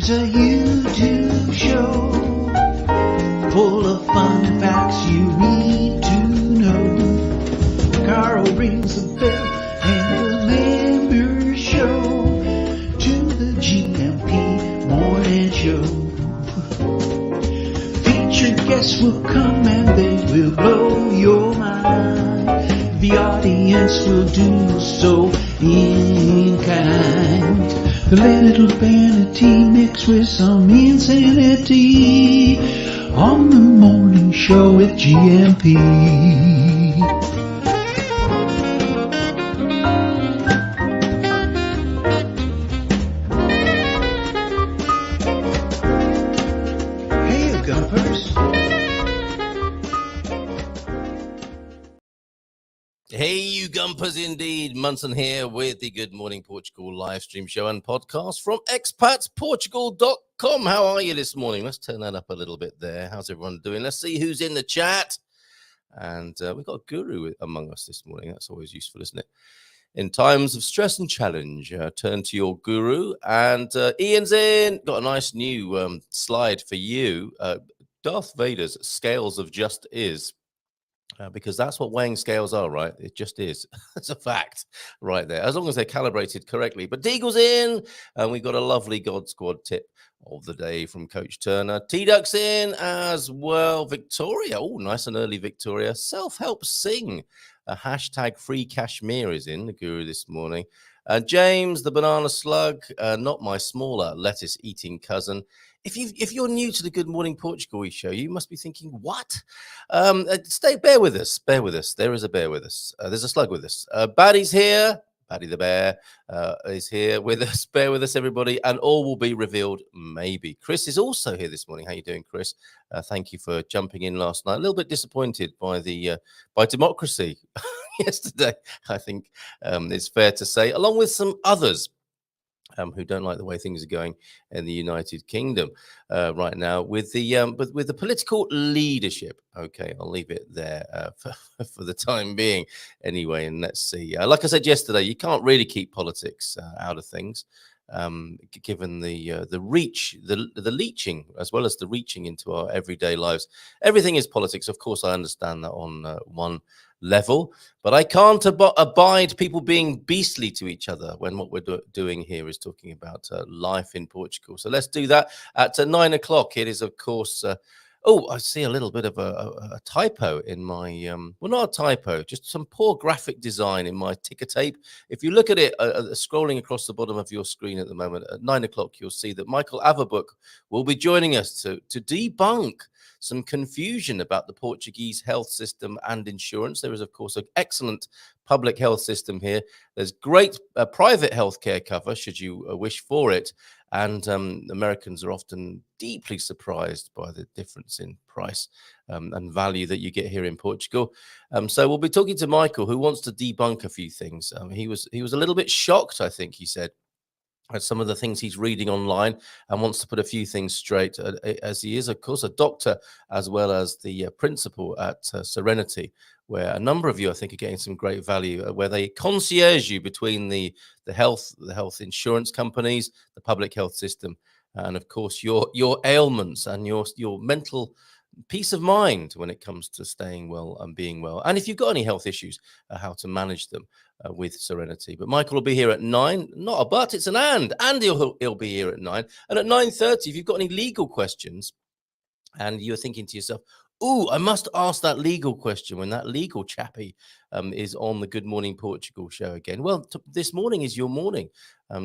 It's a YouTube show full of fun facts you need to know. Carl rings the bell and the members show to the GMP morning show. Featured guests will come and they will blow your mind. The audience will do so in kind. A little vanity mixed with some insanity on the morning show with GMP. Hey, you gumpers. Hey, you gumpers indeed. Munson here with the Good Morning Portugal live stream show and podcast from expatsportugal.com. How are you this morning? Let's turn that up a little bit there. How's everyone doing? Let's see who's in the chat. And we've got a guru among us this morning. That's always useful, isn't it? In times of stress and challenge, turn to your guru. And Ian's in. Got a nice new slide for you. Darth Vader's Scales of Just Is. Because that's what weighing scales are, right? It just is. It's a fact right there, as long as they're calibrated correctly. But Deagle's in, and we've got a lovely God Squad tip of the day from Coach Turner. T-Duck's in as well. Victoria, oh, nice and early, Victoria. Self-help sing. Hashtag free Kashmir is in, the guru this morning. James, the banana slug, not my smaller lettuce-eating cousin. If you're new to the Good Morning Portugal show, you must be thinking, what? Bear with us. Bear with us. There is a bear with us. There's a slug with us. Baddie's here. Baddie the bear is here with us. Bear with us, everybody, and all will be revealed maybe. Chris is also here this morning. How you doing, Chris? Thank you for jumping in last night. A little bit disappointed by democracy yesterday, I think it's fair to say, along with some others. Who don't like the way things are going in the United Kingdom right now with the political leadership. Okay, I'll leave it there for the time being anyway. And let's see. Like I said yesterday, you can't really keep politics out of things, given the reach, the leeching, as well as the reaching into our everyday lives. Everything is politics. Of course, I understand that on one level, but I can't abide people being beastly to each other when what we're doing here is talking about life in Portugal. So let's do that at 9 o'clock. It is, of course, I see a little bit of a typo in my, well, not a typo, just some poor graphic design in my ticker tape. If you look at it, scrolling across the bottom of your screen at the moment, at 9 o'clock, you'll see that Michael Averbukh will be joining us to debunk some confusion about the Portuguese health system and insurance. There is, of course, an excellent public health system here. There's great private healthcare cover, should you wish for it. And Americans are often deeply surprised by the difference in price and value that you get here in Portugal. So we'll be talking to Michael, who wants to debunk a few things. He was a little bit shocked, I think he said, at some of the things he's reading online, and wants to put a few things straight, as he is, of course, a doctor as well as the principal at Serenity, where a number of you, I think, are getting some great value, where they concierge you between the health insurance companies, the public health system, and of course your ailments and your mental peace of mind when it comes to staying well and being well. And if you've got any health issues, how to manage them with Serenity. But Michael will be here at 9, not a but, it's an and he'll be here at 9. And at 9:30, if you've got any legal questions and you're thinking to yourself, oh, I must ask that legal question when that legal chappie is on the Good Morning Portugal show again. Well, this morning is your morning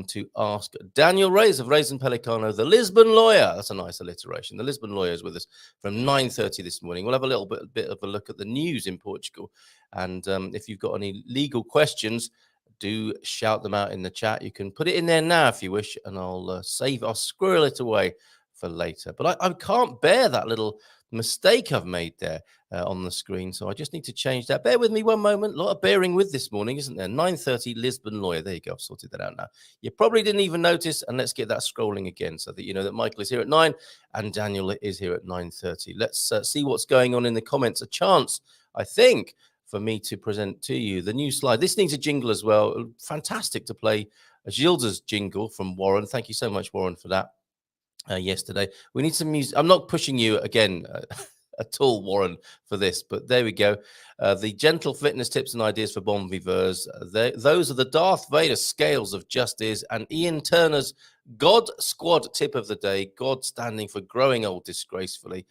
to ask Daniel Reis of Reis and Pellicano, the Lisbon lawyer. That's a nice alliteration. The Lisbon lawyer is with us from 9:30 this morning. We'll have a little bit of a look at the news in Portugal. And if you've got any legal questions, do shout them out in the chat. You can put it in there now if you wish, and I'll squirrel it away for later. But I can't bear that little mistake I've made there on the screen, so I just need to change that. Bear with me one moment. A lot of bearing with this morning, isn't there? 9:30 Lisbon lawyer. There you go. I've sorted that out now. You probably didn't even notice, and let's get that scrolling again so that you know that Michael is here at 9 and Daniel is here at 9:30. Let's see what's going on in the comments. A chance, I think, for me to present to you the new slide. This needs a jingle as well. Fantastic to play Gilda's jingle from Warren. Thank you so much, Warren, for that. yesterday. We need some music. I'm not pushing you again at all, Warren, for this, but there we go. The gentle fitness tips and ideas for bon viveurs. Those are the Darth Vader scales of justice and Ian Turner's God Squad tip of the day. God standing for growing old disgracefully.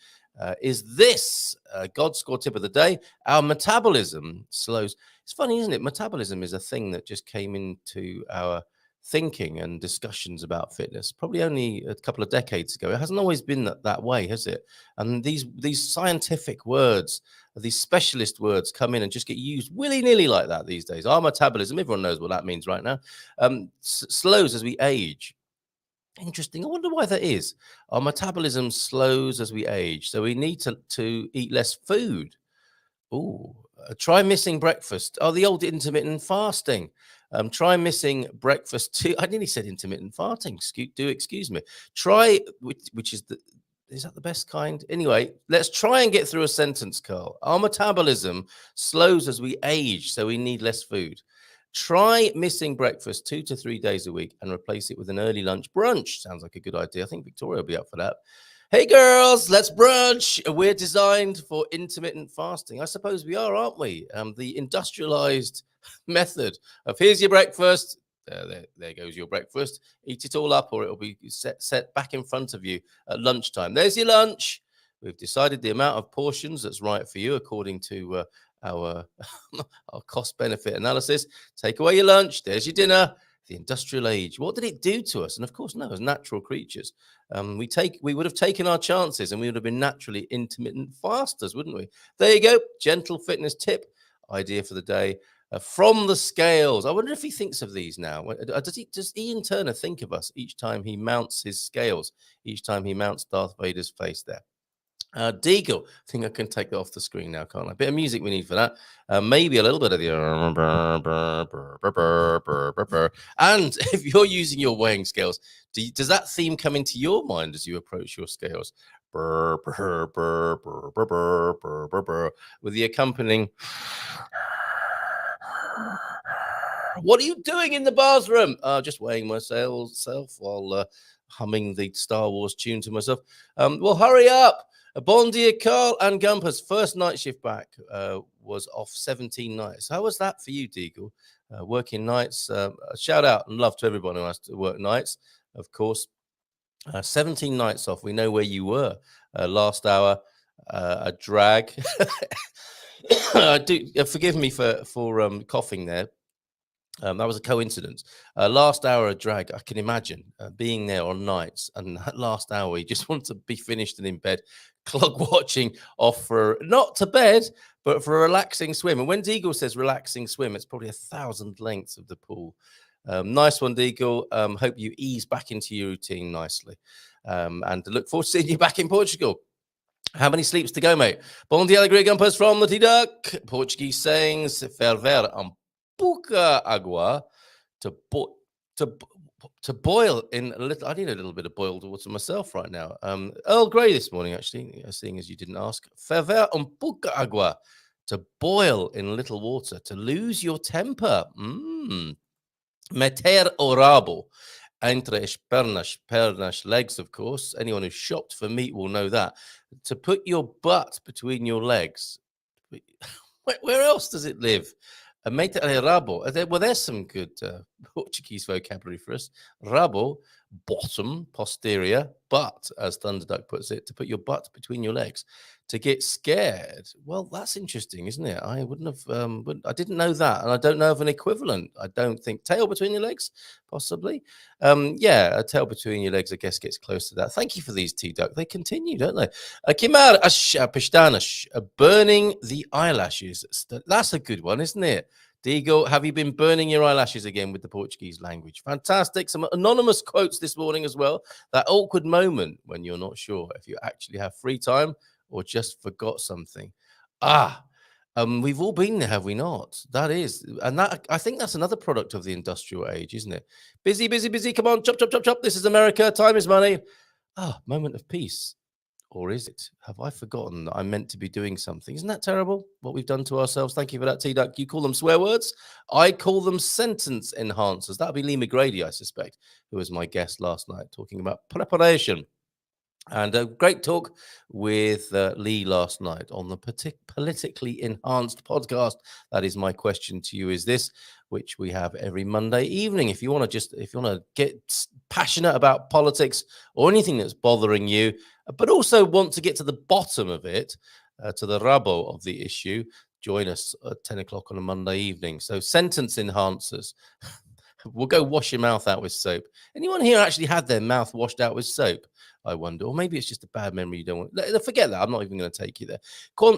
Is this God Squad tip of the day? Our metabolism slows. It's funny, isn't it? Metabolism is a thing that just came into our thinking and discussions about fitness probably only a couple of decades ago. It hasn't always been that way, has it? And these scientific words, these specialist words come in and just get used willy-nilly like that these days. Our metabolism, everyone knows what that means right now, slows as we age. Interesting. I wonder why that is. Our metabolism slows as we age, so we need to eat less food. Oh, try missing breakfast. Oh, the old intermittent fasting. Try missing breakfast too. I nearly said intermittent fasting. Excuse me. Try, which is that the best kind? Anyway, let's try and get through a sentence, Carl. Our metabolism slows as we age, so we need less food. Try missing breakfast 2 to 3 days a week and replace it with an early lunch brunch. Sounds like a good idea. I think Victoria will be up for that. Hey girls, let's brunch. We're designed for intermittent fasting. I suppose we are, aren't we? The industrialized method of here's your breakfast. There goes your breakfast. Eat it all up, or it'll be set back in front of you at lunchtime. There's your lunch. We've decided the amount of portions that's right for you according to our our cost benefit analysis. Take away your lunch. There's your dinner. The industrial age. What did it do to us? And of course, no, as natural creatures, we would have taken our chances, and we would have been naturally intermittent fasters, wouldn't we? There you go. Gentle fitness tip idea for the day from the scales. I wonder if he thinks of these now. Does Ian Turner think of us each time he mounts his scales? Each time he mounts Darth Vader's face there. Deagle, I think I can take that off the screen now, can't I? A bit of music we need for that. Maybe a little bit of the and if you're using your weighing scales, does that theme come into your mind as you approach your scales? With the accompanying. What are you doing in the bathroom? Just weighing myself while humming the Star Wars tune to myself. Well, hurry up. Bon dia, Carl and Gumpers. First night shift back was off 17 nights. How was that for you, Deagle? Working nights. Shout out and love to everyone who has to work nights, of course. 17 nights off. We know where you were. Last hour, a drag. Forgive me for coughing there. That was a coincidence. Last hour of drag, I can imagine being there on nights, and that last hour, you just want to be finished and in bed, clock watching off for not to bed, but for a relaxing swim. And when Deagle says relaxing swim, it's probably 1,000 lengths of the pool. Nice one, Deagle. Hope you ease back into your routine nicely. And look forward to seeing you back in Portugal. How many sleeps to go, mate? Bom dia, alegria, Gumpers from the T-Duck. Portuguese sayings, ferver pouca água to boil in a little. I need a little bit of boiled water myself right now. Earl Grey this morning, actually, seeing as you didn't ask. Ferver pouca água, to boil in a little water, to lose your temper. Meter o rabo entre as pernas, legs, of course. Anyone who's shopped for meat will know that. To put your butt between your legs. Where else does it live? Meter o rabo. Well, there's some good Portuguese vocabulary for us. Rabo, bottom, posterior, butt, as Thunderduck puts it, to put your butt between your legs. To get scared. Well, that's interesting, isn't it? I wouldn't have, I didn't know that. And I don't know of an equivalent. I don't think. Tail between your legs, possibly. Yeah, a tail between your legs, I guess, gets close to that. Thank you for these, T-Duck. They continue, don't they? Kimar pestanas, burning the eyelashes. That's a good one, isn't it? Deagle, have you been burning your eyelashes again with the Portuguese language? Fantastic. Some anonymous quotes this morning as well. That awkward moment when you're not sure if you actually have free time or just forgot something. We've all been there, have we not? That is, and that I think that's another product of the industrial age, isn't it? Busy, busy, busy. Come on, chop, chop, chop, chop. This is America. Time is money. Moment of peace. Or is it? Have I forgotten that I'm meant to be doing something? Isn't that terrible, what we've done to ourselves? Thank you for that, T-Duck. You call them swear words. I call them sentence enhancers. That'll be Lee McGrady, I suspect, who was my guest last night, talking about preparation. And a great talk with Lee last night on the politically enhanced podcast. That is my question to you: is this, which we have every Monday evening. If you want to get passionate about politics or anything that's bothering you, but also want to get to the bottom of it, to the rubble of the issue, join us at 10 o'clock on a Monday evening. So sentence enhancers. We'll go wash your mouth out with soap. Anyone here actually had their mouth washed out with soap? I wonder. Or maybe it's just a bad memory you don't want. Forget that. I'm not even going to take you there.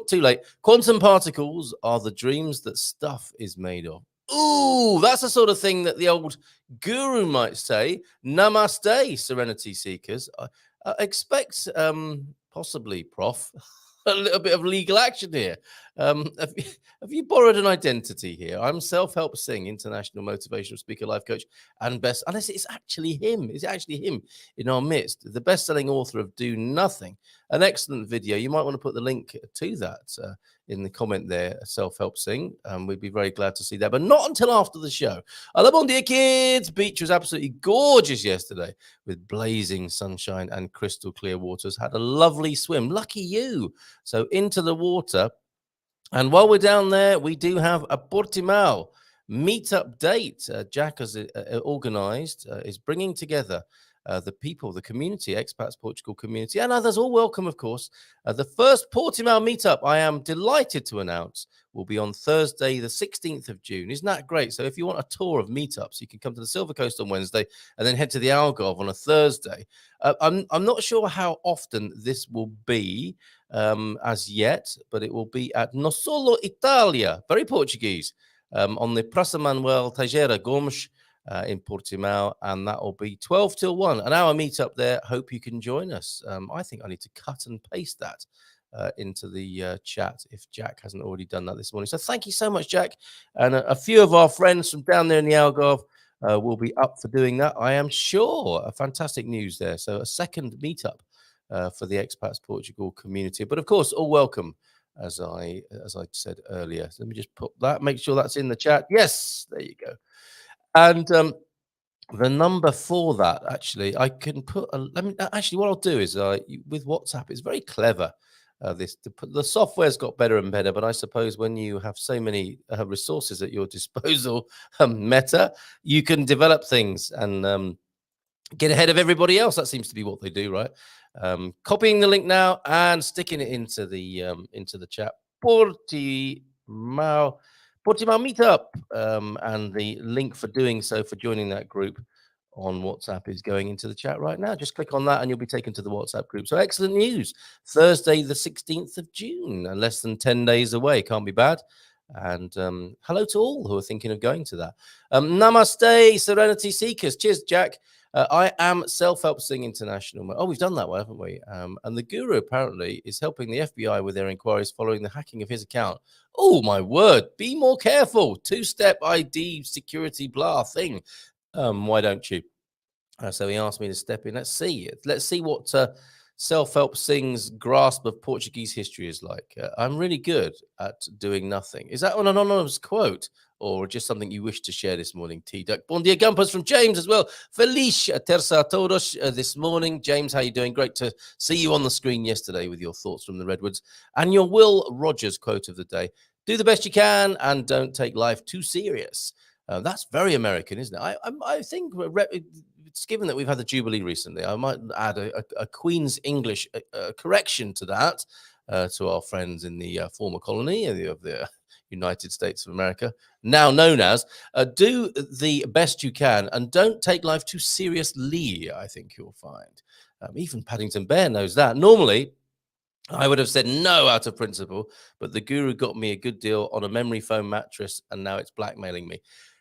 Too late. Quantum particles are the dreams that stuff is made of. Ooh, that's the sort of thing that the old guru might say. Namaste, Serenity seekers. I expect, possibly, Prof, a little bit of legal action here. Have you borrowed an identity here? I'm Self-Help Singh, international motivational speaker, life coach, and best. Unless it's actually him. It's actually him in our midst, the best-selling author of Do Nothing. An excellent video. You might want to put the link to that in the comment there, Self-Help Sing. We'd be very glad to see that, but not until after the show. Bon dia, kids. Beach was absolutely gorgeous yesterday with blazing sunshine and crystal clear waters. Had a lovely swim. Lucky you. So into the water. And while we're down there, we do have a Portimao meetup date. Jack has organized, is bringing together the people, the community, Expats Portugal community, and others, all welcome, of course. The first Portimao meetup, I am delighted to announce, will be on Thursday, the 16th of June. Isn't that great? So if you want a tour of meetups, you can come to the Silver Coast on Wednesday and then head to the Algarve on a Thursday. I'm not sure how often this will be as yet, but it will be at No Solo Italia, very Portuguese, on the Praça Manuel Teixeira Gomes in Portimao, and that will be 12 till 1, an hour meetup there. Hope you can join us. I think I need to cut and paste that into the chat if Jack hasn't already done that this morning. So thank you so much, Jack. And a few of our friends from down there in the Algarve will be up for doing that, I am sure. Fantastic news there. So a second meetup for the Expats Portugal community. But of course, all welcome, as I said earlier. So let me just put that, make sure that's in the chat. Yes, there you go. And the number for that, actually, I can put. Actually, what I'll do is with WhatsApp, it's very clever. The software's got better and better, but I suppose when you have so many resources at your disposal, Meta, you can develop things and get ahead of everybody else. That seems to be what they do, right? Copying the link now and sticking it into the chat. Portimao meetup, and the link for doing so, for joining that group on WhatsApp, is going into the chat right now. Just click on that and you'll be taken to the WhatsApp group. So excellent news. Thursday, the 16th of June, and less than 10 days away. Can't be bad. And hello to all who are thinking of going to that. Namaste, Serenity seekers. Cheers, Jack. I am Self-Help Sing International. Oh, we've done that one, haven't we? And the guru apparently is helping the FBI with their inquiries following the hacking of his account. Oh, my word. Be more careful. Two-step ID security blah thing. Why don't you? So he asked me to step in. Let's see what Self-Help Sing's grasp of Portuguese history is like. I'm really good at doing nothing. Is that an anonymous quote or just something you wish to share this morning, T-Duck? Bon dia, Gumpers, from James as well. Feliz terça a todos this morning. James, how you doing? Great to see you on the screen yesterday with your thoughts from the Redwoods. And your Will Rogers quote of the day: do the best you can and don't take life too serious. That's very American, isn't it? I think, it's given that we've had the Jubilee recently, I might add a Queen's English correction to that, to our friends in the former colony of the United States of America, now known as, do the best you can and don't take life too seriously, I think you'll find. Even Paddington Bear knows that. Normally, I would have said no out of principle, but the guru got me a good deal on a memory foam mattress, and now it's blackmailing me.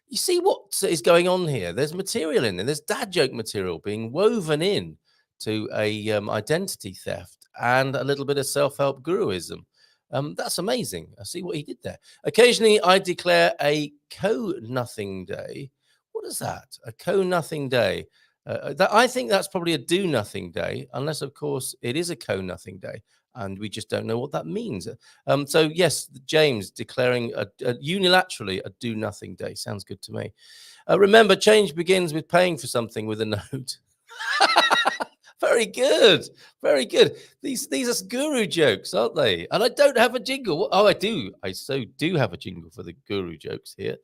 You see what is going on here? There's material in there. There's dad joke material being woven in to a identity theft and a little bit of self-help guruism. That's amazing. I see what he did there. Occasionally, I declare a co-nothing day. What is that? A co-nothing day. I think that's probably a do-nothing day, unless, of course, it is a co-nothing day, and we just don't know what that means. So, yes, James declaring unilaterally a do-nothing day. Sounds good to me. Remember, change begins with paying for something with a note. Very good. Very good. These are guru jokes, aren't they? And I don't have a jingle. Oh, I do. I so do have a jingle for the guru jokes here.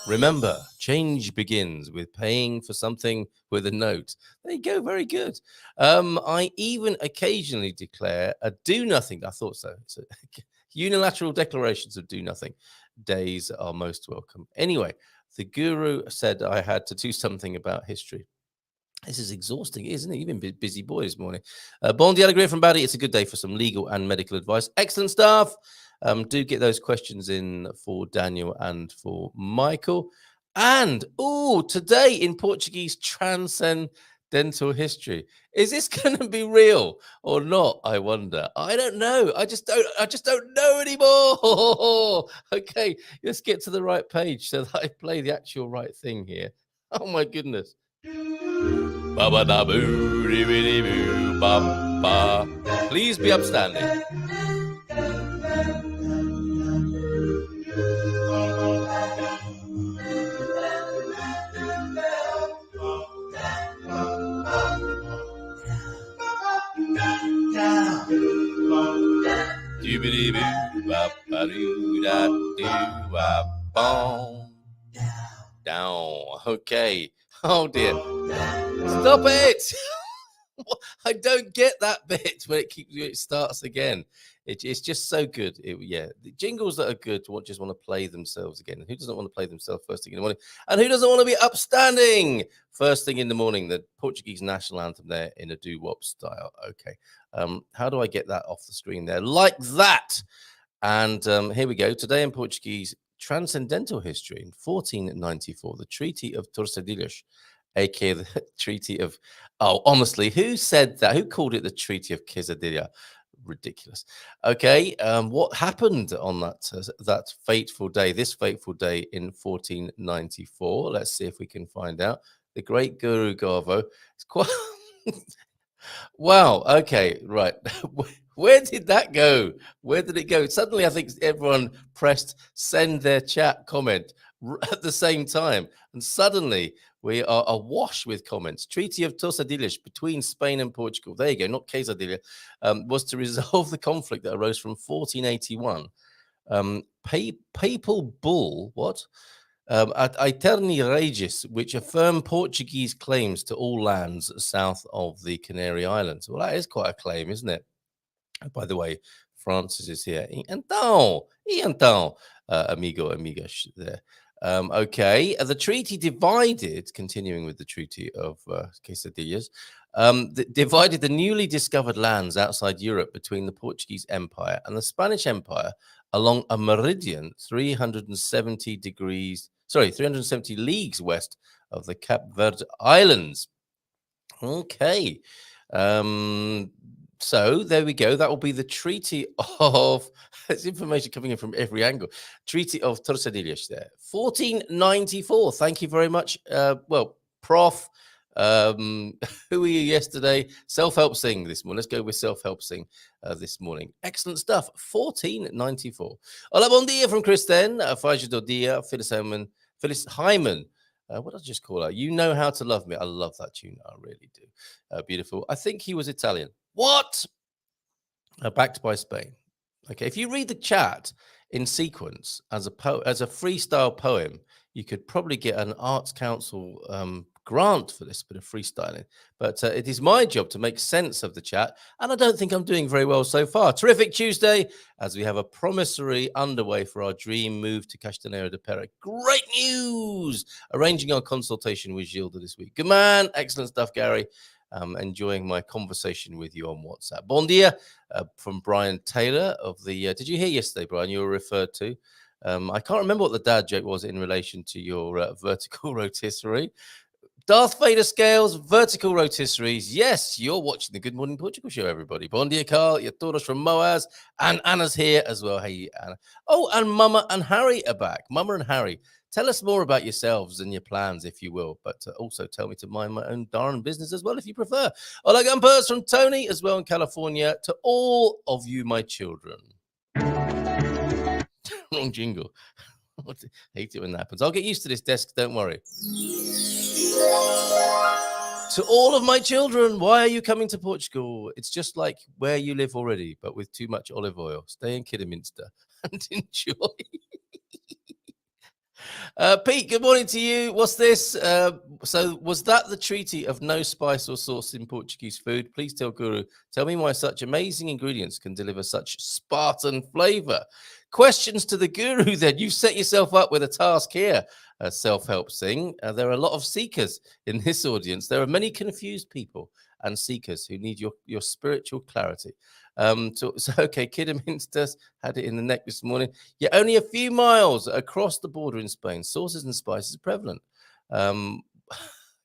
Remember, change begins with paying for something with a note. There you go. Very good. I even occasionally declare a do nothing. I thought so. So unilateral declarations of do nothing days are most welcome. Anyway, the guru said I had to do something about history. This is exhausting, isn't it? You've been busy boy this morning. Bon dia from Barry. It's a good day for some legal and medical advice. Excellent stuff. Do get those questions in for Daniel and for Michael. And, today in Portuguese transcendental history. Is this going to be real or not? I wonder. I don't know. I just don't know anymore. Okay, let's get to the right page so that I play the actual right thing here. Oh my goodness. Please be upstanding. Down. Okay. Oh dear. Stop it. I don't get that bit when it starts again. It's just so good. The jingles that are good just want to play themselves again. And who doesn't want to play themselves first thing in the morning? And who doesn't want to be upstanding first thing in the morning? The Portuguese national anthem there in a doo-wop style. Okay. How do I get that off the screen there? Like that. And here we go. Today in Portuguese transcendental history in 1494, the Treaty of Tordesillas, aka the Treaty of, honestly, who said that? Who called it the Treaty of Quesadilla? Ridiculous. Okay, what happened on that fateful day, this fateful day in 1494? Let's see if we can find out. The great Guru Garvo. It's quite... Wow. Okay. Right. Where did that go? Where did it go? Suddenly, I think everyone pressed send their chat comment at the same time. And suddenly, we are awash with comments. Treaty of Tordesillas between Spain and Portugal. There you go. Not Quesadilla. Was to resolve the conflict that arose from 1481. Papal bull, what? At Aeterni Regis, which affirm Portuguese claims to all lands south of the Canary Islands. Well, that is quite a claim, isn't it? By the way, Francis is here. Então, amigo, amigas there. Okay, the treaty divided, continuing with the Treaty of Quesadillas, divided the newly discovered lands outside Europe between the Portuguese Empire and the Spanish Empire along a meridian 370 leagues west of the Cape Verde Islands. Okay. So there we go. That will be the Treaty of... There's information coming in from every angle. Treaty of Tordesillas there. 1494. Thank you very much. Prof. Who were you yesterday? Self-help sing this morning. Let's go with self-help sing this morning. Excellent stuff. 1494. Hola, bon dia from Kristen. Faz do dia. Phyllis Hyman. What did I just call her? You Know How to Love Me. I love that tune. I really do. Beautiful. I think he was Italian. What? Backed by Spain. Okay. If you read the chat in sequence as a freestyle poem, you could probably get an Arts Council grant for this bit of freestyling. But it is my job to make sense of the chat, and I don't think I'm doing very well so far. Terrific Tuesday, as we have a promissory underway for our dream move to Castanheira de Pera. Great news! Arranging our consultation with Gilda this week. Good man. Excellent stuff, Gary. Enjoying my conversation with you on WhatsApp. Bon dia from Brian Taylor of the... did you hear yesterday, Brian, you were referred to? I can't remember what the dad joke was in relation to your vertical rotisserie. Darth Vader scales, vertical rotisseries. Yes, you're watching the Good Morning Portugal show, everybody. Bon dia, Carl. Your daughters from Moaz. And Anna's here as well. Hey, Anna. Oh, and Mama and Harry are back. Mama and Harry. Tell us more about yourselves and your plans, if you will. But also tell me to mind my own darn business as well, if you prefer. Hola, Gumpers from Tony as well in California. To all of you, my children. Wrong jingle. I hate it when that happens. I'll get used to this desk. Don't worry. To all of my children, why are you coming to Portugal? It's just like where you live already, but with too much olive oil. Stay in Kidderminster and enjoy. Pete, good morning to you. What's this? So was that the treaty of no spice or sauce in Portuguese food? Please tell Guru. Tell me why such amazing ingredients can deliver such Spartan flavor. Questions to the Guru then. You've set yourself up with a task here, self-help thing. There are a lot of seekers in this audience. There are many confused people and seekers who need your spiritual clarity. So okay, Kidderminster had it in the neck this morning. Yeah, only a few miles across the border in Spain. Sauces and spices are prevalent.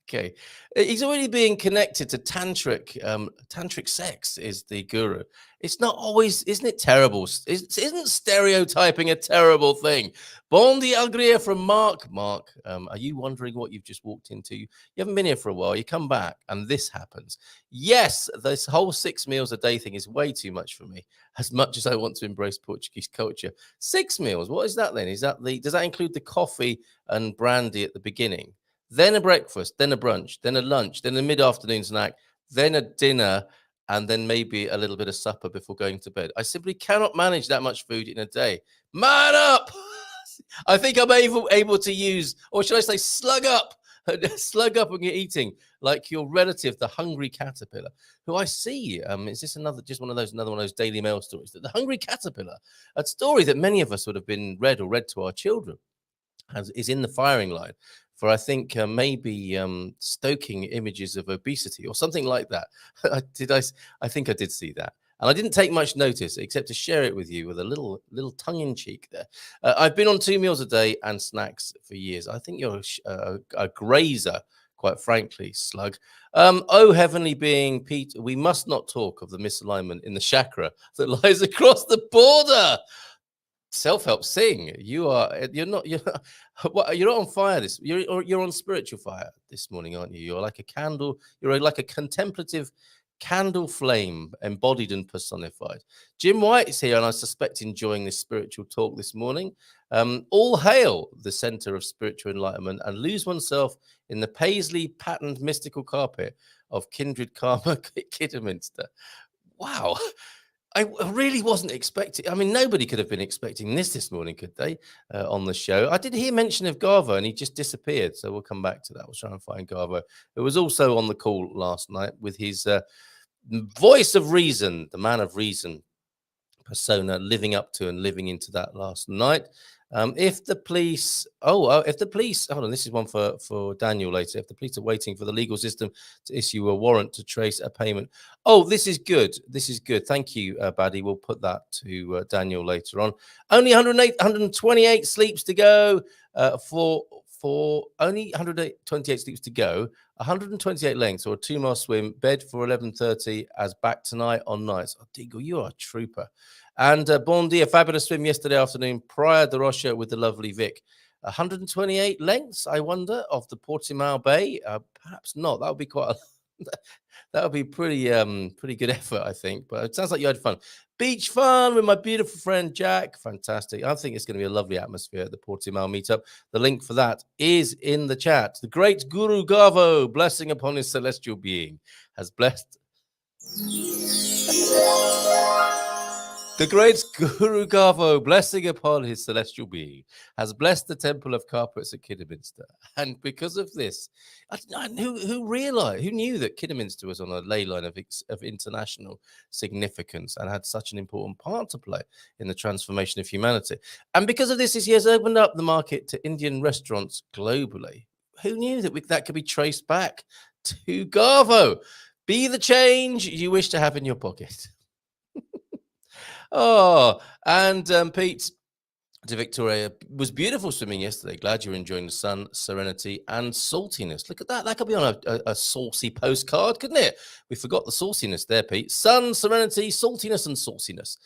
Okay, he's already being connected to tantric sex is the Guru. It's not always, isn't it terrible? Isn't stereotyping a terrible thing? Bon dia alegria from Mark. Mark, are you wondering what you've just walked into? You haven't been here for a while. You come back and this happens. Yes, this whole 6 meals a day thing is way too much for me. As much as I want to embrace Portuguese culture, 6 meals. What is that then? Does that include the coffee and brandy at the beginning? Then a breakfast, then a brunch, then a lunch, then a mid-afternoon snack, then a dinner, and then maybe a little bit of supper before going to bed. I simply cannot manage that much food in a day. Man up! I think I'm able to use, or should I say, slug up when you're eating, like your relative, the hungry caterpillar, who I see. Is this another one of those Daily Mail stories? That the hungry caterpillar, a story that many of us would have been read to our children, is in the firing line for, I think, maybe stoking images of obesity or something like that. I think I did see that. And I didn't take much notice except to share it with you with a little tongue in cheek there. I've been on 2 meals a day and snacks for years. I think you're a grazer, quite frankly, slug. Oh, heavenly being, Pete, we must not talk of the misalignment in the chakra that lies across the border. Self-help sing. You're not on fire you're on spiritual fire this morning, aren't you? You're like a candle, you're like a contemplative candle flame, embodied and personified. Jim White is here and I suspect enjoying this spiritual talk this morning. All hail the center of spiritual enlightenment and lose oneself in the paisley patterned mystical carpet of kindred karma Kidderminster. Wow. I really wasn't expecting. I mean, nobody could have been expecting this morning, could they? On the show, I did hear mention of Garvo, and he just disappeared. So we'll come back to that. We'll try and find Garvo, who was also on the call last night with his voice of reason, the man of reason persona, living up to and living into that last night. If the police, hold on, this is one for Daniel later. If the police are waiting for the legal system to issue a warrant to trace a payment. Oh, this is good. This is good. Thank you, Baddy. We'll put that to Daniel later on. Only 128 sleeps to go for only 128 sleeps to go. 128 lengths or a 2-mile swim. Bed for 11:30 as back tonight on nights. Oh, Dingle, you are a trooper. And bon dia, fabulous swim yesterday afternoon, Praia de Rocha with the lovely Vic. 128 lengths, I wonder, of the Portimao Bay. Perhaps not. That would be quite that would be pretty good effort, I think. But it sounds like you had fun. Beach fun with my beautiful friend Jack. Fantastic. I think it's going to be a lovely atmosphere at the Portimao meetup. The link for that is in the chat. The great Guru Gavo, blessing upon his celestial being, has blessed. The great Guru Gavo, blessing upon his celestial being, has blessed the temple of carpets at Kidderminster. And because of this, who knew that Kidderminster was on a ley line of international significance and had such an important part to play in the transformation of humanity? And because of this, he has opened up the market to Indian restaurants globally. Who knew that could be traced back to Gavo? Be the change you wish to have in your pocket. Oh, and Pete to Victoria, was beautiful swimming yesterday. Glad you're enjoying the sun, serenity, and saltiness. Look at that. That could be on a saucy postcard, couldn't it? We forgot the sauciness there, Pete. Sun, serenity, saltiness, and sauciness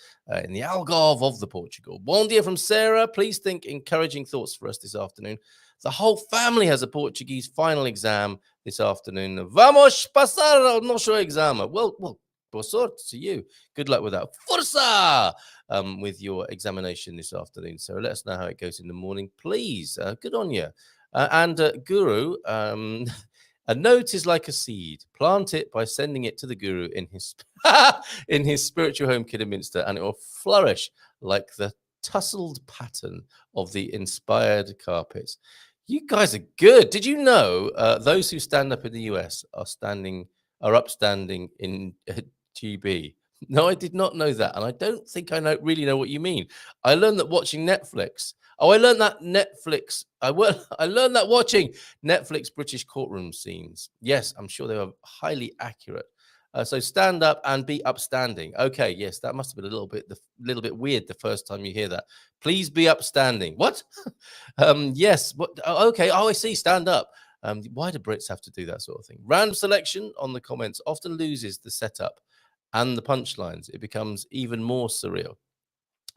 in the Algarve of the Portugal. Bon dia from Sarah. Please think encouraging thoughts for us this afternoon. The whole family has a Portuguese final exam this afternoon. Vamos passar o nosso exame. Well, boa sorte to you. Good luck with that. Força! With your examination this afternoon. So let us know how it goes in the morning, please. Good on you. And Guru, A note is like a seed. Plant it by sending it to the guru in his in his spiritual home, Kidderminster, and it will flourish like the tussled pattern of the inspired carpets. You guys are good. Did you know those who stand up in the US are upstanding in GB? No, I did not know that, and I don't think I really know what you mean. I learned that watching Netflix. Oh, I learned that Netflix. I learned that watching Netflix British courtroom scenes. Yes, I'm sure they were highly accurate. So stand up and be upstanding. Okay, yes, that must have been a little bit weird the first time you hear that. Please be upstanding. What? Yes. What? Okay. Oh, I see. Stand up. Why do Brits have to do that sort of thing? Random selection on the comments often loses the setup and the punchlines. It becomes even more surreal.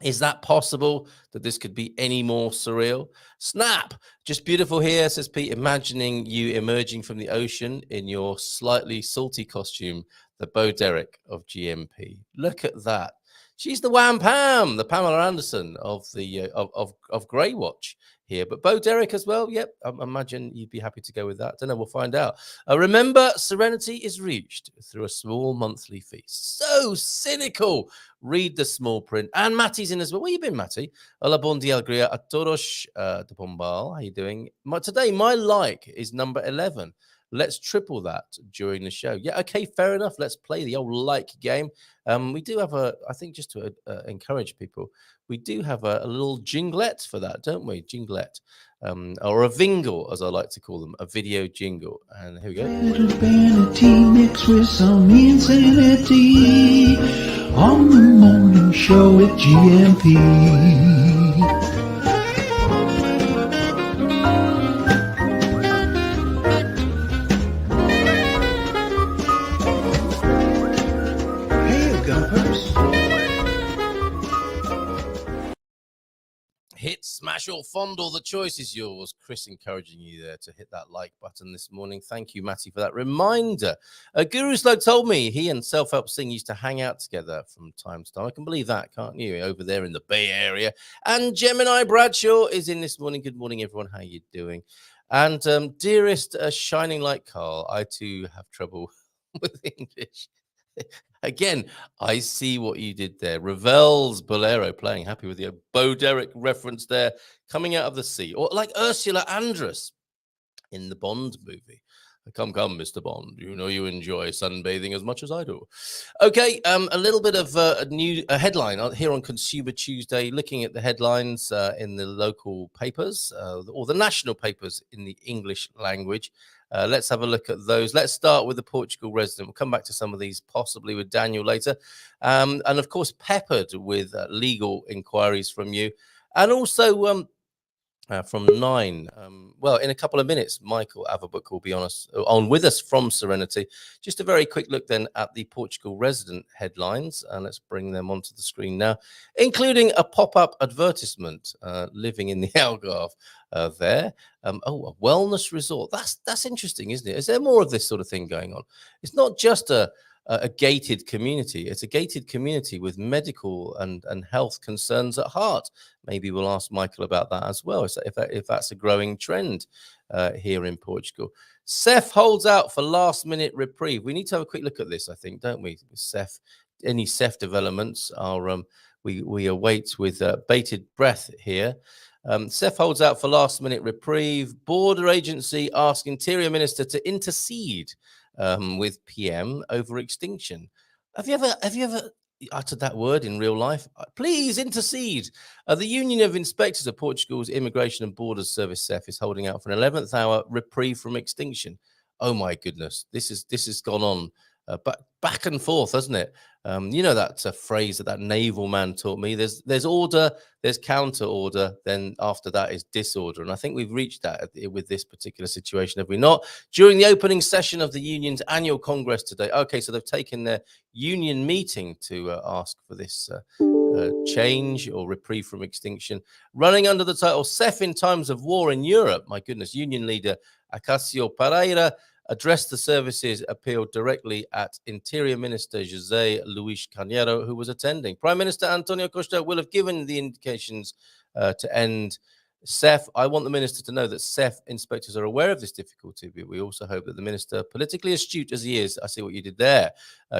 Is that possible that this could be any more surreal? Snap! Just beautiful here, says Pete, imagining you emerging from the ocean in your slightly salty costume, the Bo Derek of GMP. Look at that. She's the Wham Pam, the Pamela Anderson of the of Grey Watch here, but Bo Derek as well. Yep, I imagine you'd be happy to go with that. Don't know. We'll find out. Remember, serenity is reached through a small monthly fee. So cynical. Read the small print. And Matty's in as well. Where you been, Matty? Hola, bon dia, alegria a todos de Pombal. How you doing? Today, my like is number 11. Let's triple that during the show. Yeah, okay, fair enough. Let's play the old like game. We do have I think just to encourage people, we do have a little jinglet for that, don't we? Jinglet. Or a vingle, as I like to call them, a video jingle. And here we go. Little vanity mixed with some insanity on the morning show at GMP. Hit, smash, or fondle. The choice is yours. Chris encouraging you there to hit that like button this morning. Thank you, Matty, for that reminder. Guru Slug told me he and Self-Help Sing used to hang out together from time to time. I can believe that, can't you? Over there in the Bay Area. And Gemini Bradshaw is in this morning. Good morning, everyone. How you doing? And dearest Shining Light Carl, I too have trouble with English. Again, I see what you did there. Ravel's Bolero playing. Happy with your Bo Derek reference there. Coming out of the sea. Or like Ursula Andress in the Bond movie. Come, Mr. Bond. You know you enjoy sunbathing as much as I do. Okay, a little bit of a headline here on Consumer Tuesday, looking at the headlines in the local papers or the national papers in the English language. Let's have a look at those. Let's start with the Portugal resident. We'll come back to some of these, possibly with Daniel later. And of course, peppered with legal inquiries from you. And also from 9. Well, in a couple of minutes, Michael Averbukh will be on with us from Serenity. Just a very quick look then at the Portugal resident headlines. And let's bring them onto the screen now, including a pop-up advertisement living in the Algarve there. A wellness resort. That's interesting, isn't it? Is there more of this sort of thing going on? It's not just a gated community. It's a gated community with medical and health concerns at heart. Maybe we'll ask Michael about that as well, if that's a growing trend here in Portugal. Seth holds out for last-minute reprieve. We need to have a quick look at this, I think, don't we, Seth? Any Seth developments are we await with bated breath here. Seth holds out for last-minute reprieve. Border agency asks Interior Minister to intercede with PM over extinction. Have you ever uttered that word in real life? Please intercede. The Union of Inspectors of Portugal's Immigration and Borders Service, SEF, is holding out for an 11th hour reprieve from extinction. Oh my goodness, this has gone on back and forth, hasn't it? You know that phrase that naval man taught me. There's order, there's counter order, then after that is disorder. And I think we've reached that with this particular situation, have we not? During the opening session of the union's annual congress today. Okay, so they've taken their union meeting to ask for this change or reprieve from extinction. Running under the title "SEF in Times of War in Europe." My goodness, union leader Acacio Pereira addressed the services appeal directly at Interior Minister José Luís Carneiro, who was attending. Prime Minister Antonio Costa will have given the indications to end Seth, I want the minister to know that Seth inspectors are aware of this difficulty, but we also hope that the minister, politically astute as he is, I see what you did there,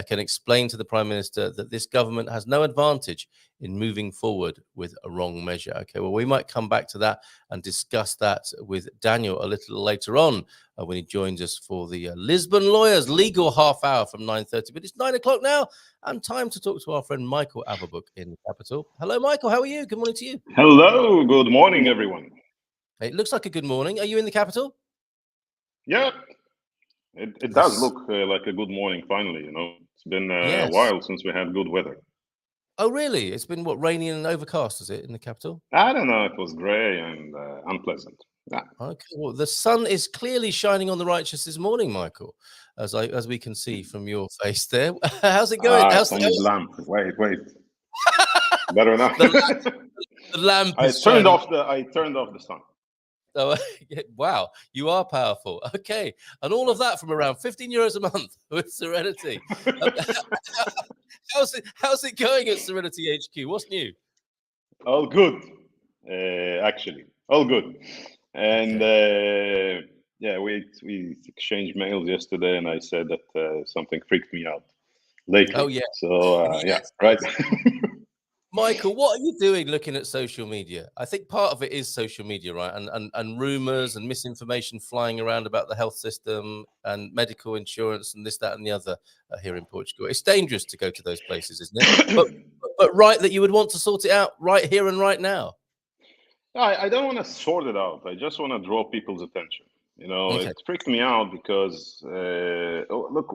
can explain to the Prime Minister that this government has no advantage in moving forward with a wrong measure. Okay, well, we might come back to that and discuss that with Daniel a little later on when he joins us for the Lisbon Lawyers Legal Half Hour from 9:30. But it's 9 o'clock now, and time to talk to our friend Michael Averbukh in the capital. Hello, Michael. How are you? Good morning to you. Hello, good morning, everyone. It looks like a good morning. Are you in the capital? Yeah, it does look like a good morning finally, It's been a while since we had good weather. Oh, really? It's been, what, rainy and overcast, is it, in the capital? I don't know, it was grey and unpleasant. Yeah. Okay, well, the sun is clearly shining on the righteous this morning, Michael, as we can see from your face there. How's it going? How's the lamp? Wait. Better now. The lamp is turned off the sun. Oh, wow, you are powerful. Okay, and all of that from around €15 a month with Serenity. How's it going at Serenity HQ? What's new? All good, actually, all good. And yeah, we exchanged mails yesterday, and I said that something freaked me out lately. Oh yeah. So yes, yeah, right. Michael, what are you doing looking at social media? I think part of it is social media, right? And rumors and misinformation flying around about the health system and medical insurance and this, that, and the other here in Portugal. It's dangerous to go to those places, isn't it? but right that you would want to sort it out right here and right now. I don't want to sort it out. I just want to draw people's attention. Okay. It freaked me out because look,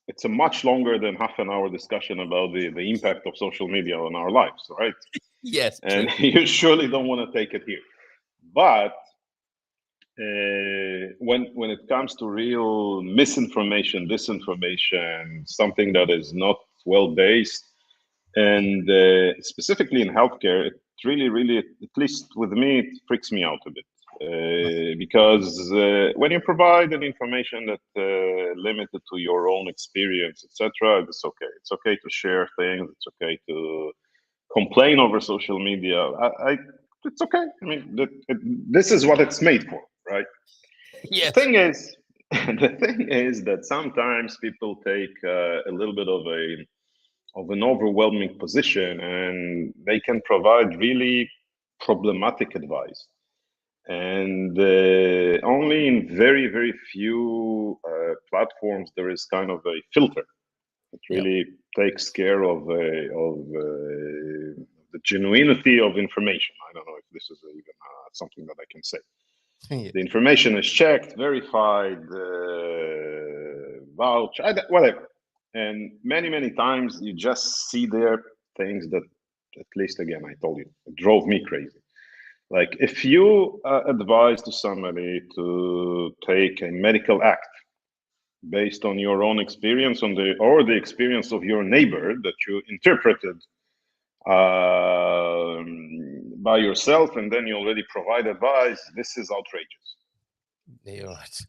it's a much longer than half an hour discussion about the impact of social media on our lives, right? Yes. And you surely don't want to take it here. But when it comes to real misinformation, disinformation, something that is not well based, and specifically in healthcare, it really, at least with me, it freaks me out a bit. Because when you provide an information that limited to your own experience, etc., it's okay. It's okay to share things. It's okay to complain over social media. It's okay. I mean, this is what it's made for, right? Yes. The thing is that sometimes people take a little bit of an overwhelming position, and they can provide really problematic advice. And only in very, very few platforms there is kind of a filter that really takes care of the genuinity of information. I don't know if this is even something that I can say. The information is checked, verified, vouch, whatever. And many times you just see there things that, at least again, I told you, it drove me crazy. Like if you advise to somebody to take a medical act based on your own experience or the experience of your neighbor that you interpreted by yourself, and then you already provide advice, this is outrageous. You're right.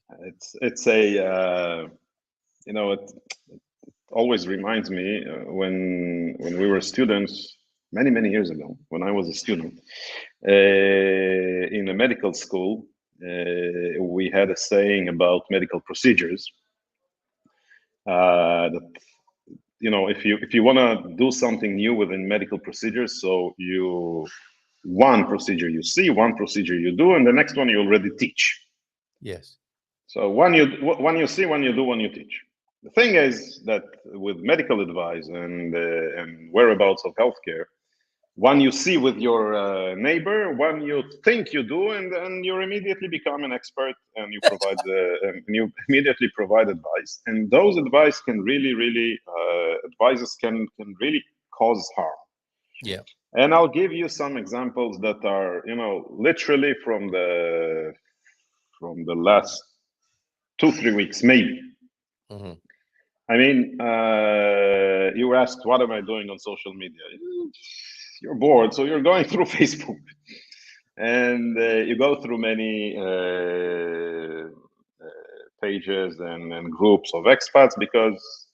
It's a it always reminds me when we were students many years ago, when I was a student in a medical school. We had a saying about medical procedures that if you want to do something new within medical procedures, so one procedure you see, one procedure you do, and the next one you already teach. Yes. So one you see, one you do, one you teach. The thing is that with medical advice and whereabouts of healthcare, one you see with your neighbor, one you think you do, and then you immediately become an expert, and you provide you immediately provide advice. And those advice can really advices can really cause harm. Yeah. And I'll give you some examples that are literally from the last 2-3 weeks, maybe. Mm-hmm. I mean, you were asked, what am I doing on social media? You're bored, so you're going through Facebook. And you go through many pages and groups of expats, because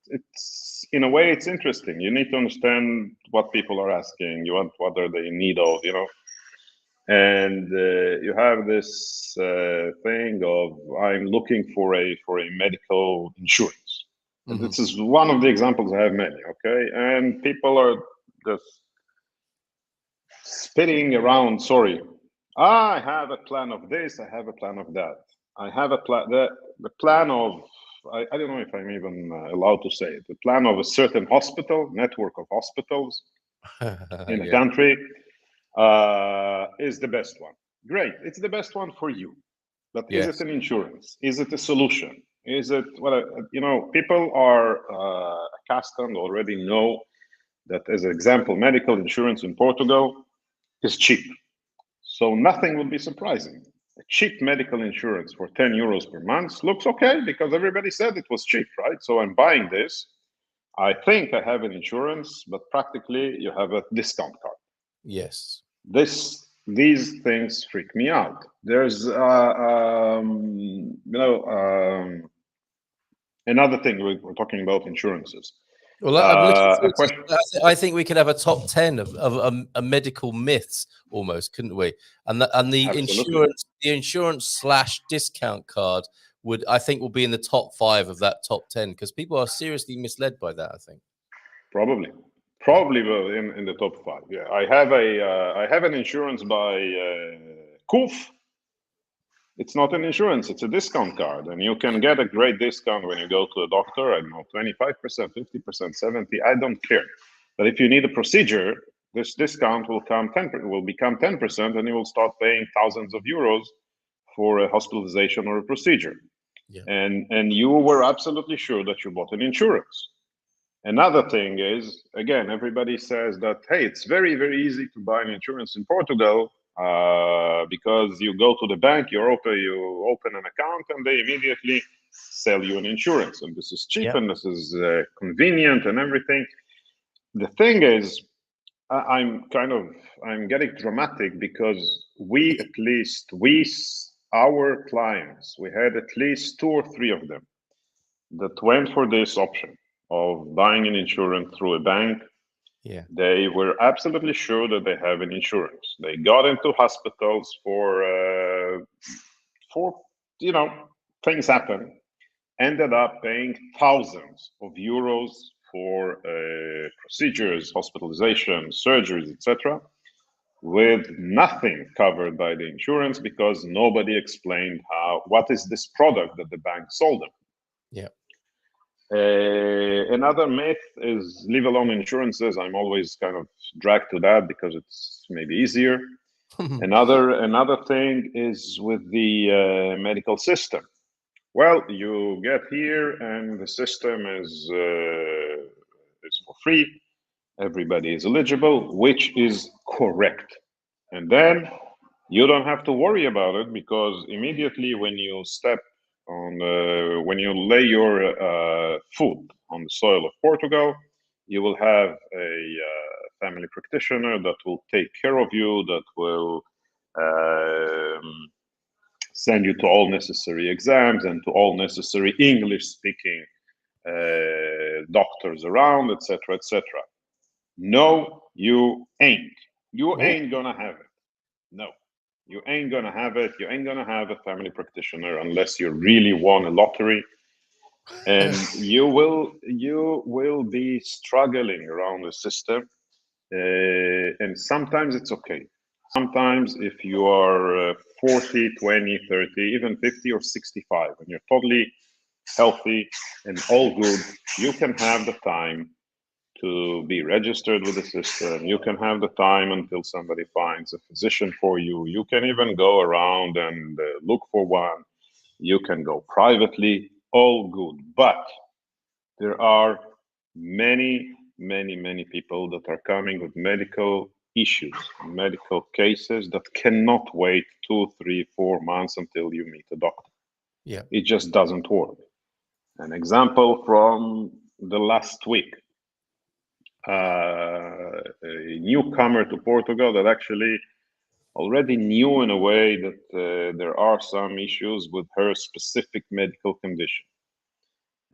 it's in a way, it's interesting. You need to understand what people are asking. What are they in need of, and you have this thing of I'm looking for a medical insurance. And this is one of the examples. I have many. Okay, and people are just spitting around. Sorry, I have a plan of this. I have a plan of that. I have a plan. The plan of I don't know if I'm even allowed to say it. The plan of a certain hospital network of hospitals in a country is the best one. Great, it's the best one for you. But is it an insurance? Is it a solution? Is it people are accustomed already know that, as an example, medical insurance in Portugal is cheap. So nothing would be surprising. A cheap medical insurance for 10 euros per month looks okay because everybody said it was cheap, right? So I'm buying this. I think I have an insurance, but practically you have a discount card. Yes. These things freak me out. There's another thing we're talking about insurances. Well, I'm looking forward to, I think we could have a top 10 of medical myths almost, couldn't we? And the insurance / discount card would, I think, will be in the top 5 of that top 10 because people are seriously misled by that, I think. Probably in the top 5. Yeah, I have an insurance by Koof. It's not an insurance, it's a discount card, and you can get a great discount when you go to a doctor. I don't know, 25%, 50%, 70%, I don't care. But if you need a procedure, this discount will become 10%, and you will start paying thousands of euros for a hospitalization or a procedure. Yeah. And you were absolutely sure that you bought an insurance. Another thing is, again, everybody says that, hey, it's very, very easy to buy an insurance in Portugal because you go to the bank, you open an account, and they immediately sell you an insurance. And this is cheap, and this is convenient and everything. The thing is, I'm getting dramatic because our clients, we had at least 2 or 3 of them that went for this option of buying an insurance through a bank. Yeah, they were absolutely sure that they have an insurance. They got into hospitals for things happen. Ended up paying thousands of euros for procedures, hospitalization, surgeries, etc., with nothing covered by the insurance because nobody explained what is this product that the bank sold them. Yeah. Another myth is leave alone insurances. I'm always kind of dragged to that because it's maybe easier. Another thing is with the medical system. Well, you get here and the system is for free. Everybody is eligible, which is correct. And then you don't have to worry about it because immediately when you when you lay your foot on the soil of Portugal, you will have a family practitioner that will take care of you, that will send you to all necessary exams and to all necessary English-speaking doctors around, etc., etc. No, you ain't. You ain't gonna have it. No. You ain't gonna have it. You ain't gonna have a family practitioner unless you really won a lottery, and you will be struggling around the system. And sometimes it's okay. Sometimes if you are 40, 20, 30, even 50 or 65, and you're totally healthy and all good, you can have the time to be registered with the system. You can have the time until somebody finds a physician for you. You can even go around and look for one. You can go privately, all good. But there are many, many, many people that are coming with medical issues, medical cases that cannot wait 2, 3, 4 months until you meet a doctor. Yeah, it just doesn't work. An example from the last week. A newcomer to Portugal that actually already knew in a way that there are some issues with her specific medical condition.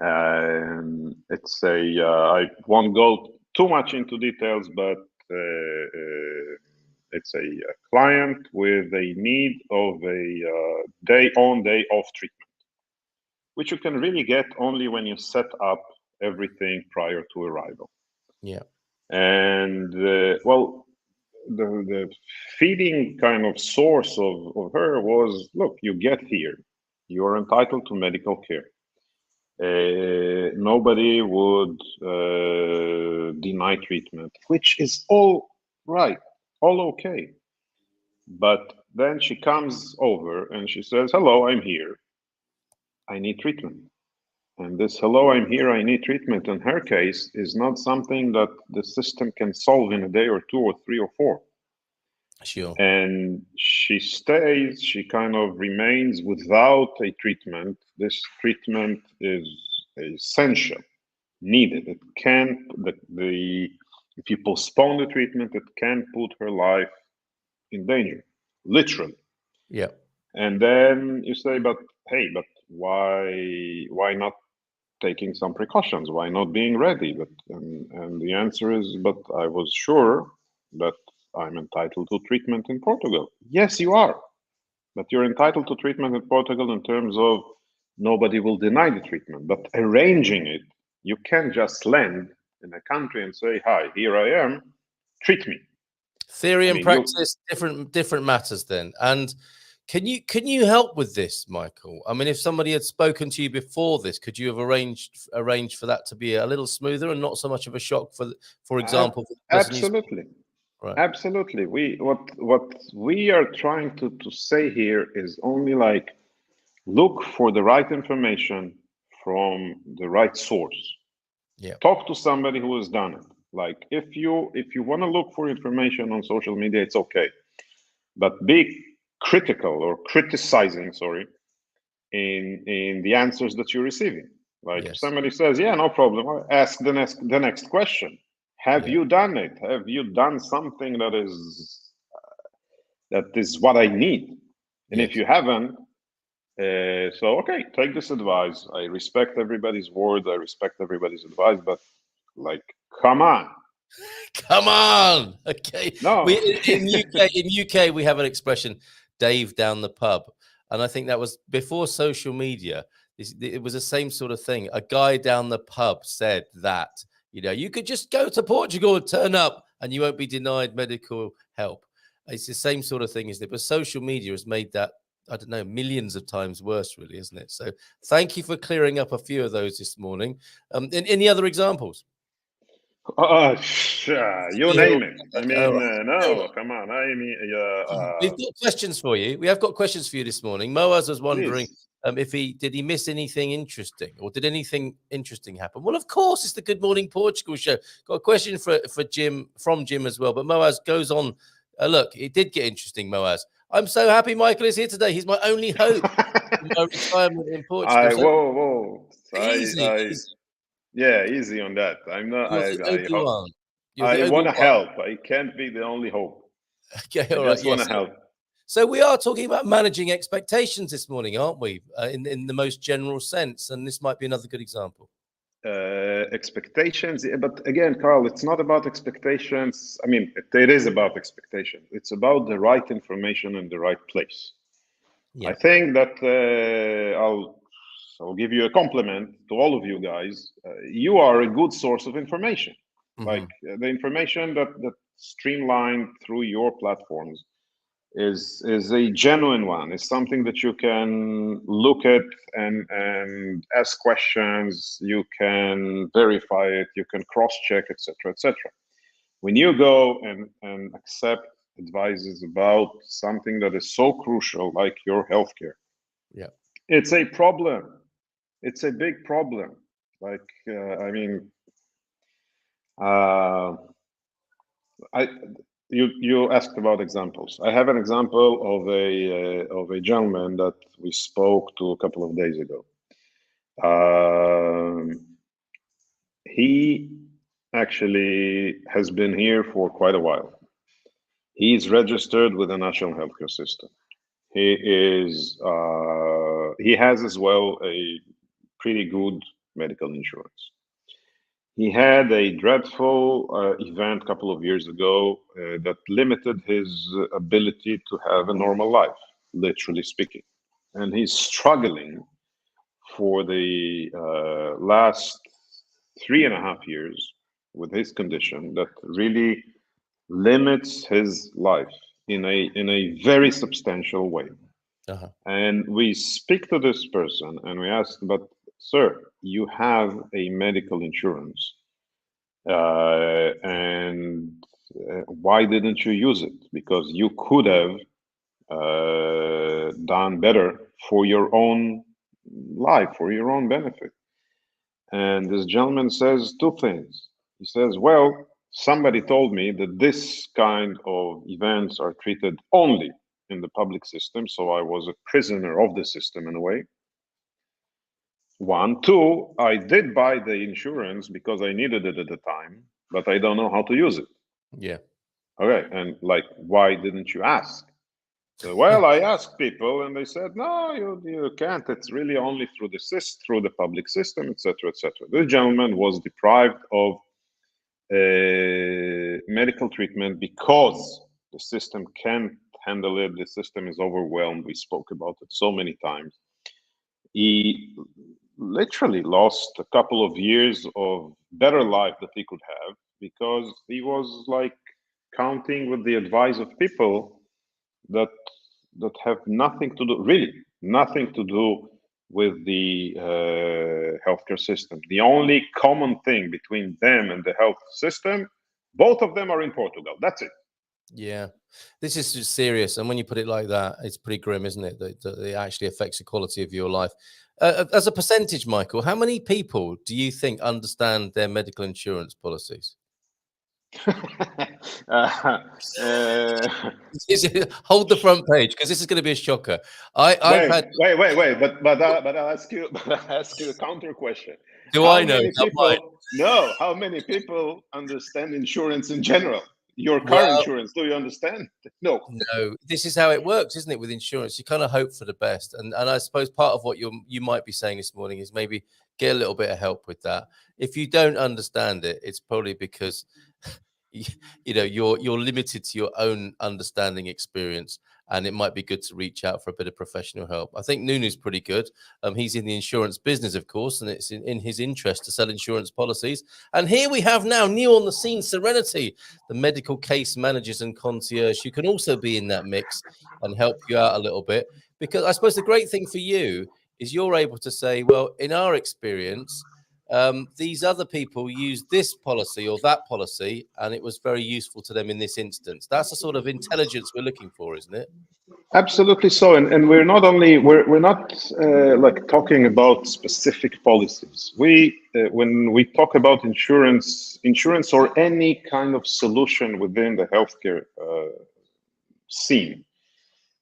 I won't go too much into details, but It's a client with a need of a day on, day off treatment, which you can really get only when you set up everything prior to arrival. Yeah. And well, the feeding kind of source of her was, look, you get here, you're entitled to medical care. Nobody would deny treatment, which is all right, all okay. But then she comes over and she says, hello, I'm here. I need treatment. And this, hello, I'm here, I need treatment, in her case, is not something that the system can solve in a day or two or three or four. Sure. And she stays, she kind of remains without a treatment. This treatment is essential, needed. It can, if you postpone the treatment, it can put her life in danger, literally. Yeah. And then you say, but hey, but why not taking some precautions? Why not being ready? But and the answer is, but I was sure that I'm entitled to treatment in Portugal. Yes, you are. But you're entitled to treatment in Portugal in terms of nobody will deny the treatment. But arranging it, you can't just land in a country and say, hi, here I am, treat me. Theory and practice, different matters then. And can you help with this, Michael? I mean, if somebody had spoken to you before this, could you have arranged for that to be a little smoother and not so much of a shock for example? Absolutely. Right. Absolutely. What we are trying to say here is only like, look for the right information from the right source. Yeah. Talk to somebody who has done it. Like if you want to look for information on social media, it's okay. But be critical or criticizing, sorry, in the answers that you're receiving. Like if somebody says, yeah, no problem, I'll ask the next question. Have you done it? Have you done something that is what I need? And if you haven't, so okay, take this advice. I respect everybody's words. I respect everybody's advice, but like, come on. Come on. Okay. No. In UK, we have an expression, Dave down the pub. And I think that was before social media. It was the same sort of thing. A guy down the pub said that, you could just go to Portugal and turn up and you won't be denied medical help. It's the same sort of thing, isn't it? But social media has made that, I don't know, millions of times worse, really, isn't it? So thank you for clearing up a few of those this morning. Any other examples? You name it. I mean, no, come on. I mean, we've got questions for you. We have got questions for you this morning. Moaz was wondering if did he miss anything interesting, or did anything interesting happen? Well, of course, it's the Good Morning Portugal show. Got a question for Jim, from Jim as well. But Moaz goes on. Look, it did get interesting, Moaz. I'm so happy Michael is here today. He's my only hope in my retirement in Portugal. Whoa. Easy. Yeah, easy on that. I'm not. I want to help. I can't be the only hope. Okay, all right. I just want to help. So we are talking about managing expectations this morning, aren't we? In the most general sense, and this might be another good example. Expectations, but again, Carl, it's not about expectations. I mean, it is about expectations. It's about the right information in the right place. Yeah. I think that I'll give you a compliment to all of you guys. You are a good source of information. Mm-hmm. Like the information that streamlined through your platforms is a genuine one. It's something that you can look at and ask questions. You can verify it. You can cross-check, etc., etc. When you go and accept advices about something that is so crucial, like your healthcare, it's a problem. It's a big problem. Like you asked about examples. I have an example of a gentleman that we spoke to a couple of days ago. He actually has been here for quite a while. He's registered with the national healthcare system. He has as well a pretty good medical insurance. He had a dreadful event a couple of years ago that limited his ability to have a normal life, literally speaking. And he's struggling for the last 3.5 years with his condition that really limits his life in a very substantial way. Uh-huh. And we speak to this person and we ask, but sir, you have a medical insurance, and why didn't you use it? Because you could have done better for your own life, for your own benefit. And this gentleman says two things. He says, well, somebody told me that this kind of events are treated only in the public system, so I was a prisoner of the system in a way. One. Two, I did buy the insurance because I needed it at the time, but I don't know how to use it. Yeah. Okay, and like, why didn't you ask? So, well, I asked people, and they said, no, you can't. It's really only through through the public system, etc., etc. This gentleman was deprived of medical treatment because the system can't handle it. The system is overwhelmed. We spoke about it so many times. He literally lost a couple of years of better life that he could have because he was like counting with the advice of people that have nothing to do, really nothing to do with the healthcare system. The only common thing between them and the health system, both of them are in Portugal. That's it. Yeah, this is just serious. And when you put it like that, it's pretty grim, isn't it? That it actually affects the quality of your life. As a percentage, Michael, how many people do you think understand their medical insurance policies? uh, Hold the front page because this is going to be a shocker. I've had. wait. But I'll ask you. But I'll ask you a counter question. Do How I know? many Not mine. people? No. How many people understand insurance in general? Your car Well, insurance. Do you understand? No. no, this is how it works, isn't it? With insurance, you kind of hope for the best, and I suppose part of what you might be saying this morning is maybe get a little bit of help with that. If you don't understand it, it's probably because you know you're limited to your own understanding experience, and it might be good to reach out for a bit of professional help. I think Nunu's pretty good. He's in the insurance business, of course, and it's in his interest to sell insurance policies. And here we have now new on the scene Serenity, the medical case managers and concierge, who can also be in that mix and help you out a little bit. Because I suppose the great thing for you is you're able to say, well, in our experience, these other people use this policy or that policy, and it was very useful to them in this instance. That's the sort of intelligence we're looking for, isn't it? Absolutely so, and we're not only we're not like talking about specific policies. We when we talk about insurance or any kind of solution within the healthcare scene,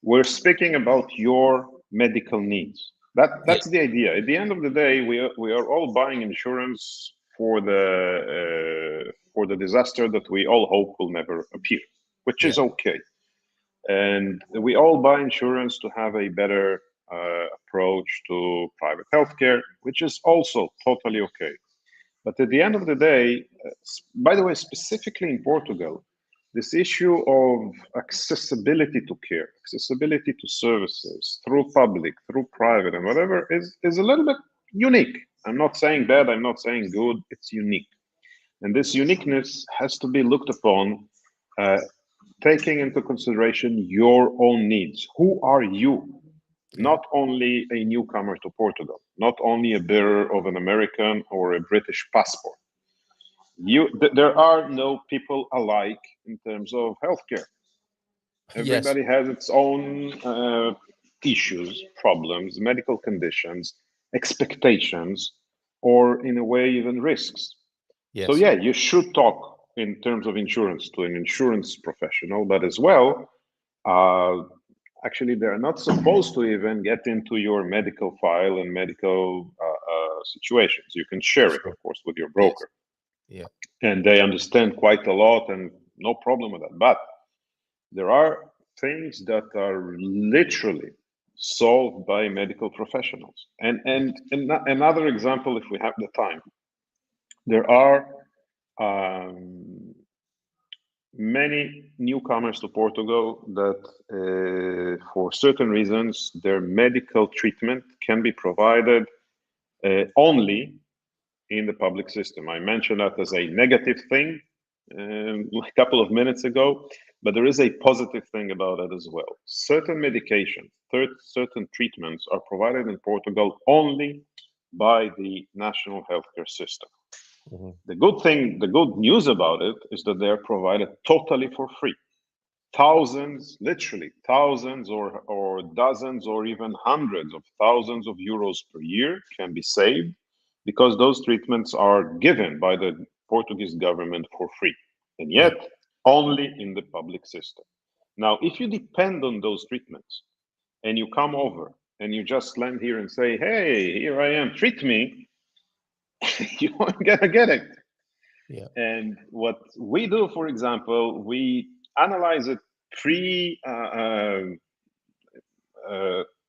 we're speaking about your medical needs. That's the idea. At the end of the day, we are all buying insurance for the disaster that we all hope will never appear, which is okay. And we all buy insurance to have a better approach to private healthcare, which is also totally okay. But at the end of the day, by the way, specifically in Portugal, this issue of accessibility to care, accessibility to services through public, through private, and whatever is a little bit unique. I'm not saying bad, I'm not saying good, it's unique. And this uniqueness has to be looked upon taking into consideration your own needs. Who are you? Not only a newcomer to Portugal, not only a bearer of an American or a British passport. There are no people alike in terms of healthcare. Everybody has its own issues, problems, medical conditions, expectations, or in a way, even risks. So, yeah, you should talk in terms of insurance to an insurance professional, but as well, actually, they're not supposed to even get into your medical file and medical situations. You can share it, of course, with your broker. Yeah. And they understand quite a lot and no problem with that. But there are things that are literally solved by medical professionals. And another example, if we have the time, There are many newcomers to Portugal that, for certain reasons, their medical treatment can be provided only in the public system. I mentioned that as a negative thing a couple of minutes ago, but there is a positive thing about it as well. Certain medication, certain treatments are provided in Portugal only by the national healthcare system. Mm-hmm. The good news about it is that they are provided totally for free. Thousands, literally thousands or dozens or even hundreds of thousands of euros per year can be saved because those treatments are given by the Portuguese government for free, and yet only in the public system. Now, if you depend on those treatments and you come over and you just land here and say, hey, here I am, treat me, you aren't gonna get it. Yeah. And what we do, for example, we analyze it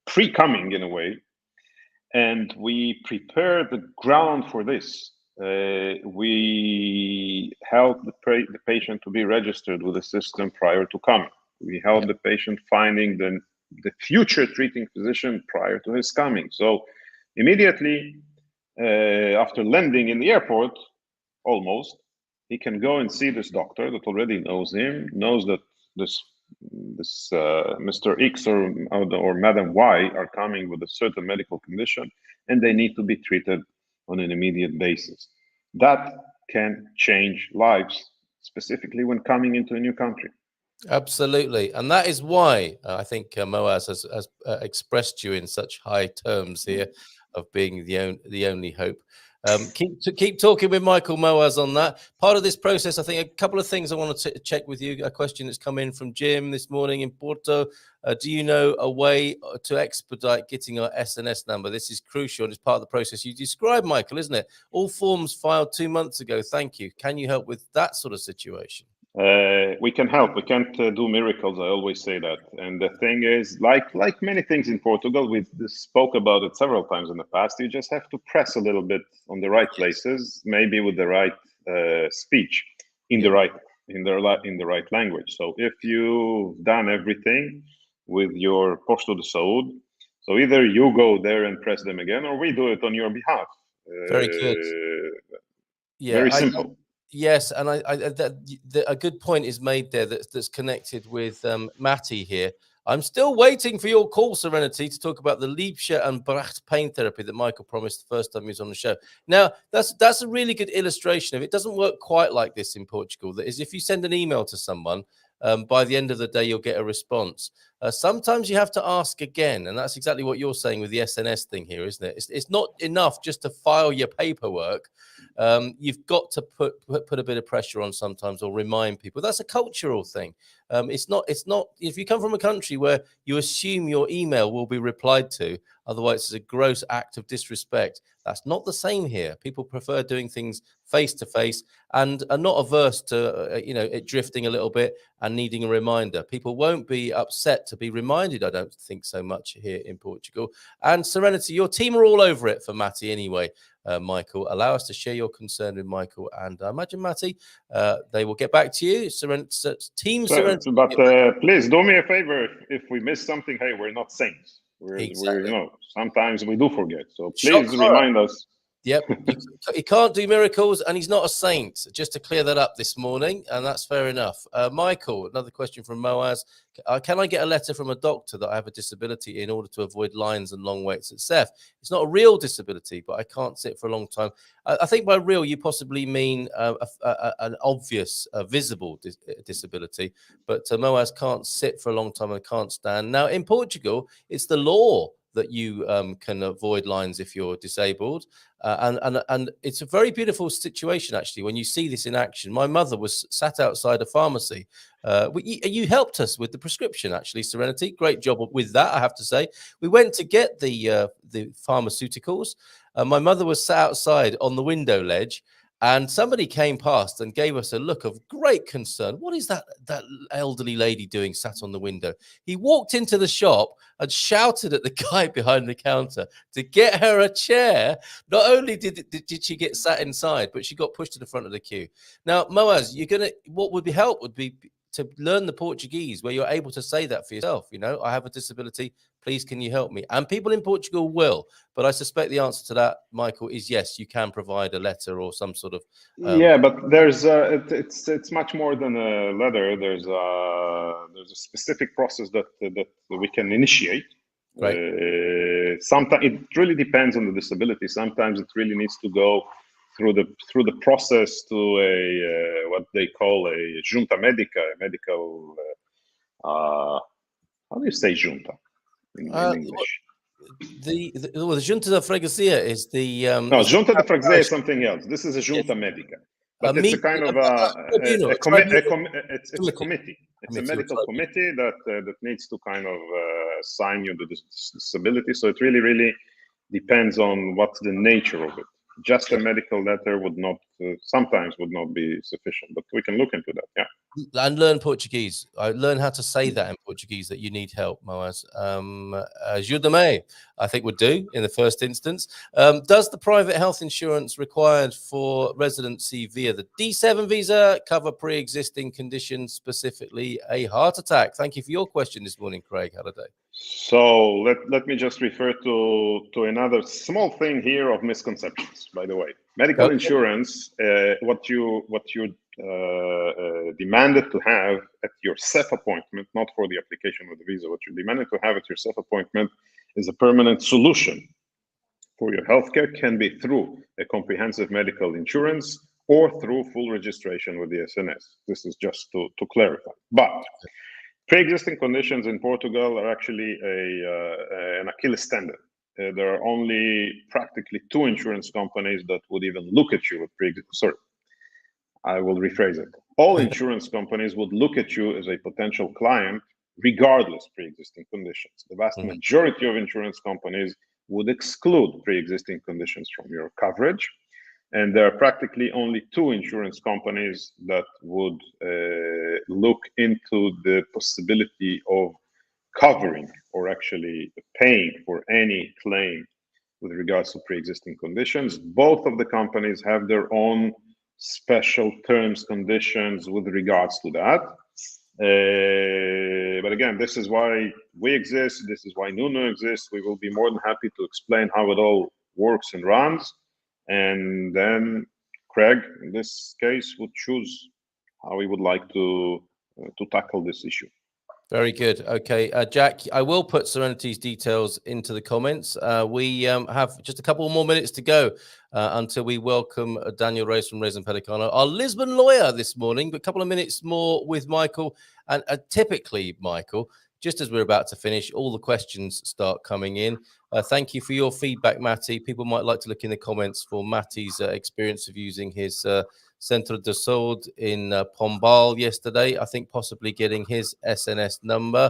pre-coming in a way, and we prepare the ground for this. We help the patient to be registered with the system prior to coming. We help the patient finding the future treating physician prior to his coming. So immediately after landing in the airport, almost, he can go and see this doctor that already knows him, knows that this Mr. X or Madam Y are coming with a certain medical condition, and they need to be treated on an immediate basis. That can change lives, specifically when coming into a new country. Absolutely, and that is why I think Moaz has expressed you in such high terms here of being the only hope. Keep talking with Michael Moaz on that. Part of this process, I think a couple of things I want to check with you. A question that's come in from Jim this morning in Porto. Do you know a way to expedite getting our SNS number? This is crucial and it's part of the process you described, Michael, isn't it? All forms filed 2 months ago. Thank you. Can you help with that sort of situation? We can help. We can't do miracles. I always say that. And the thing is, like many things in Portugal, we spoke about it several times in the past. You just have to press a little bit on the right places, maybe with the right speech, in the right language. So if you've done everything with your Posto de Saúde, so either you go there and press them again, or we do it on your behalf. Very good. Yeah, very simple. Yes, and a good point is made there that's connected with Matty here. I'm still waiting for your call, Serenity, to talk about the Liebscher and Bracht pain therapy that Michael promised the first time he was on the show. Now, that's a really good illustration of it. It doesn't work quite like this in Portugal. That is, if you send an email to someone, by the end of the day, you'll get a response. Sometimes you have to ask again, and that's exactly what you're saying with the SNS thing here, isn't it? It's not enough just to file your paperwork. You've got to put a bit of pressure on sometimes, or remind people. That's a cultural thing. It's not. If you come from a country where you assume your email will be replied to, otherwise it's a gross act of disrespect. That's not the same here. People prefer doing things face to face and are not averse to it drifting a little bit and needing a reminder. People won't be upset to be reminded, I don't think, so much here in Portugal. And Serenity, your team are all over it for Matty anyway. Michael, allow us to share your concern with Michael, and I imagine Matty, they will get back to you. Team Serenity. But please do me a favor. If we miss something, hey, we're not saints. We're sometimes we do forget. So please remind us. Yep, he can't do miracles, and he's not a saint. Just to clear that up this morning, and that's fair enough. Michael, another question from Moaz. Can I get a letter from a doctor that I have a disability in order to avoid lines and long waits at SEF? It's not a real disability, but I can't sit for a long time. I think by real, you possibly mean an obvious, visible disability, but Moaz can't sit for a long time and can't stand. Now, in Portugal, it's the law that you can avoid lines if you're disabled. And it's a very beautiful situation, actually, when you see this in action. My mother was sat outside a pharmacy. You helped us with the prescription, actually, Serenity. Great job with that, I have to say. We went to get the pharmaceuticals. My mother was sat outside on the window ledge, And somebody came past and gave us a look of great concern. What is that elderly lady doing sat on the window? He walked into the shop and shouted at the guy behind the counter to get her a chair. Not only did she get sat inside, but she got pushed to the front of the queue. Now, Moaz, what would be help would be to learn the Portuguese, where you're able to say that for yourself. You know, I have a disability. Please, can you help me? And people in Portugal will. But I suspect the answer to that, Michael, is yes. You can provide a letter or some sort of. Yeah, but there's it's much more than a letter. There's a specific process that we can initiate. Right. Sometimes it really depends on the disability. Sometimes it really needs to go through the process to a what they call a junta medica, medical. How do you say junta in English? The junta de freguesia is the no, junta de freguesia is something else. This is a junta medica, but it's a kind of a committee. It's a medical committee that needs to kind of assign you the disability. So it really depends on what's the nature of it. Just a medical letter would not sometimes would not be sufficient, but we can look into that. Yeah. And learn Portuguese. I learn how to say that in Portuguese, that you need help, Moaz. Ajuda-me, I think would do in the first instance. Does the private health insurance required for residency via the D7 visa cover pre-existing conditions, specifically a heart attack? Thank you for your question this morning, Craig Halliday. So let me just refer to another small thing here of misconceptions, by the way. Medical insurance, what you demanded to have at your SEF appointment, not for the application of the visa, what you demanded to have at your SEF appointment is a permanent solution for your healthcare. Can be through a comprehensive medical insurance or through full registration with the SNS. This is just to clarify. But pre-existing conditions in Portugal are actually an Achilles tendon. There are only practically 2 insurance companies that would even look at you with pre-existing. Sorry, I will rephrase it. All insurance companies would look at you as a potential client, regardless pre-existing conditions. The vast majority of insurance companies would exclude pre-existing conditions from your coverage. And there are practically only 2 insurance companies that would look into the possibility of covering or actually paying for any claim with regards to pre-existing conditions. Both of the companies have their own special terms, conditions with regards to that. But again, this is why we exist. This is why Nuno exists. We will be more than happy to explain how it all works and runs. And then Craig, in this case, would choose how he would like to tackle this issue. Very good. Okay, Jack, I will put Serenity's details into the comments. We have just a couple more minutes to go until we welcome Daniel Reis from Reis and Pellicano, our Lisbon lawyer this morning, but a couple of minutes more with Michael. And typically, Michael, just as we're about to finish, all the questions start coming in. Thank you for your feedback, Matty. People might like to look in the comments for Matty's experience of using his Centro de Saúde in Pombal yesterday. I think possibly getting his SNS number.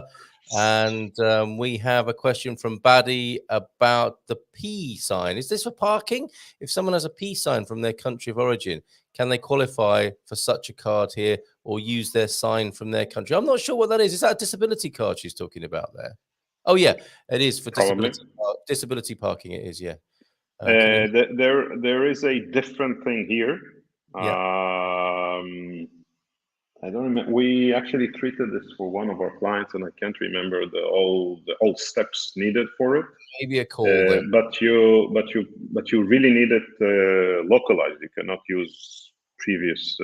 And we have a question from Baddy about the P sign. Is this for parking? If someone has a P sign from their country of origin, can they qualify for such a card here or use their sign from their country? I'm not sure what that is. Is that a disability card she's talking about there? Oh, yeah, it is for disability parking. It is, yeah. There is a different thing here. Yeah. I don't remember. We actually treated this for one of our clients, and I can't remember all steps needed for it. Maybe a call. But you really need it localized. You cannot use previous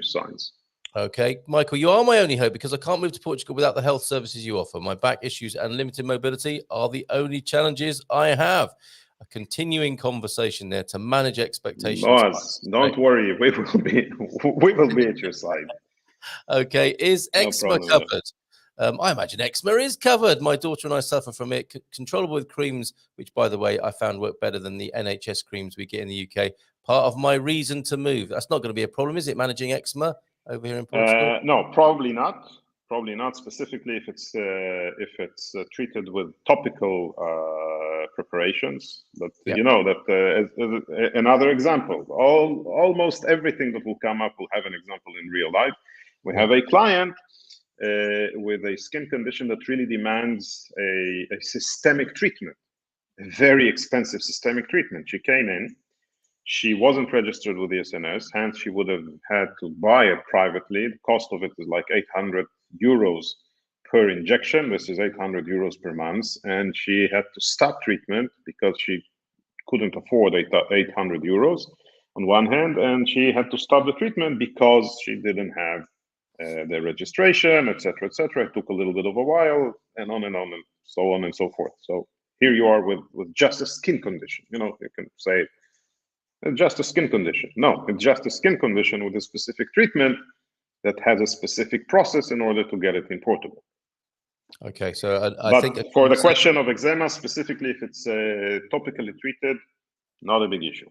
signs. Okay, Michael, you are my only hope because I can't move to Portugal without the health services you offer. My back issues and limited mobility are the only challenges I have. A continuing conversation there to manage expectations. Boss, don't worry, we will be at your side. Okay, is eczema covered? I imagine eczema is covered. My daughter and I suffer from it. Controllable with creams, which, by the way, I found work better than the NHS creams we get in the UK. Part of my reason to move. That's not going to be a problem, is it, managing eczema over here in Portugal? No, probably not. Probably not specifically if it's treated with topical preparations, but Yep. you know that as another example, almost everything that will come up will have an example in real life. We have a client with a skin condition that really demands a systemic treatment, a very expensive systemic treatment. She came in. She wasn't registered with the SNS, hence she would have had to buy it privately. The cost of it is like 800 euros per injection. This is 800 euros per month. And she had to stop treatment because she couldn't afford 800 euros on one hand. And she had to stop the treatment because she didn't have the registration, etc., etc. It took a little bit of a while, and on and so on and so forth. So here you are with just a skin condition. You know, you can say, it's just a skin condition. No, it's just a skin condition with a specific treatment that has a specific process in order to get it in Portugal. Okay, so I think for the question of eczema, specifically if it's topically treated, not a big issue.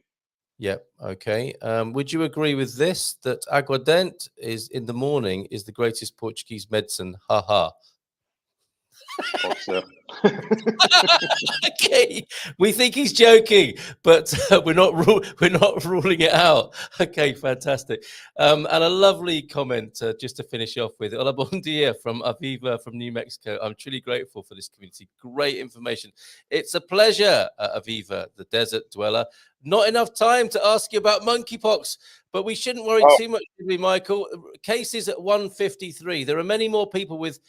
Yep. Okay. Would you agree with this, that aguardente is in the morning is the greatest Portuguese medicine? Ha ha. Okay, we think he's joking, but we're not ruling it out. Okay, fantastic. And a lovely comment just to finish off with. Hola, bon dia from Aviva from New Mexico. I'm truly grateful for this community. Great information. It's a pleasure, Aviva, the desert dweller. Not enough time to ask you about monkeypox, but we shouldn't worry too much, should we, Michael? Cases at 153. There are many more people with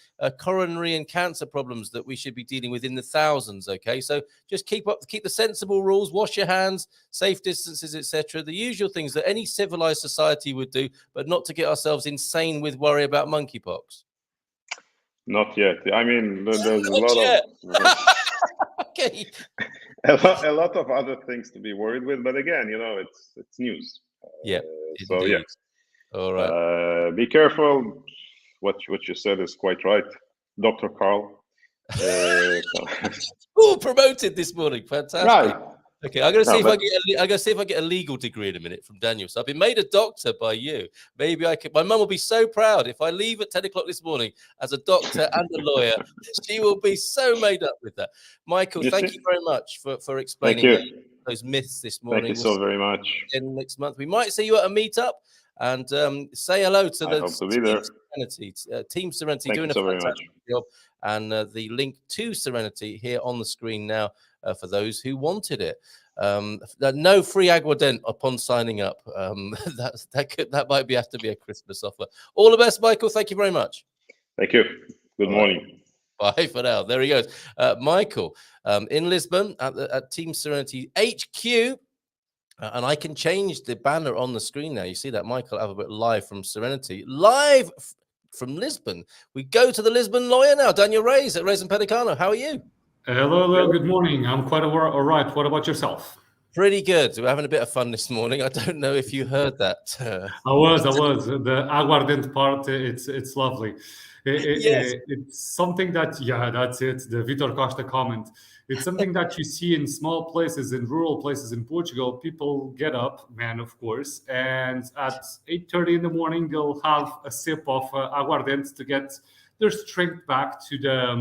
coronary and cancer problems that we should be dealing with in the thousands. Okay, so just keep the sensible rules. Wash your hands, safe distances, etc. The usual things that any civilized society would do, but not to get ourselves insane with worry about monkeypox. Not yet. I mean, there's a lot of. Okay. A lot of other things to be worried with, but again, you know, it's news. Yeah. So yeah. All right. Be careful. What you said is quite right, Dr. Carl. Oh, promoted this morning. Fantastic. Right. Okay, I'm gonna see if I get a legal degree in a minute from Daniel. So I've been made a doctor by you. Maybe I could. My mum will be so proud if I leave at 10 o'clock this morning as a doctor and a lawyer. She will be so made up with that. Michael, thank you very much for explaining those myths this morning. Thank you so very much. Next month we might see you at a meetup and say hello to the Team Serenity doing a fantastic job. And the link to Serenity here on the screen now for those who wanted it. No free aguardente upon signing up. That might have to be a Christmas offer. All the best, Michael. Thank you very much. Thank you. Good morning. Bye for now. There he goes. Michael, in Lisbon at Team Serenity HQ. And I can change the banner on the screen now. You see that Michael Averbukh live from Serenity, live from Lisbon. We go to the Lisbon lawyer now, Daniel Reis at Reis and Pellicano. How are you? Hello, good morning. I'm quite all right. What about yourself? Pretty good. We're having a bit of fun this morning. I don't know if you heard that. I was. The aguardente part, it's lovely. Yes. It's something that, that's it. The Vitor Costa comment. It's something that you see in small places, in rural places in Portugal. People get up, men, of course, and at 8:30 in the morning, they'll have a sip of aguardente to get their strength back to the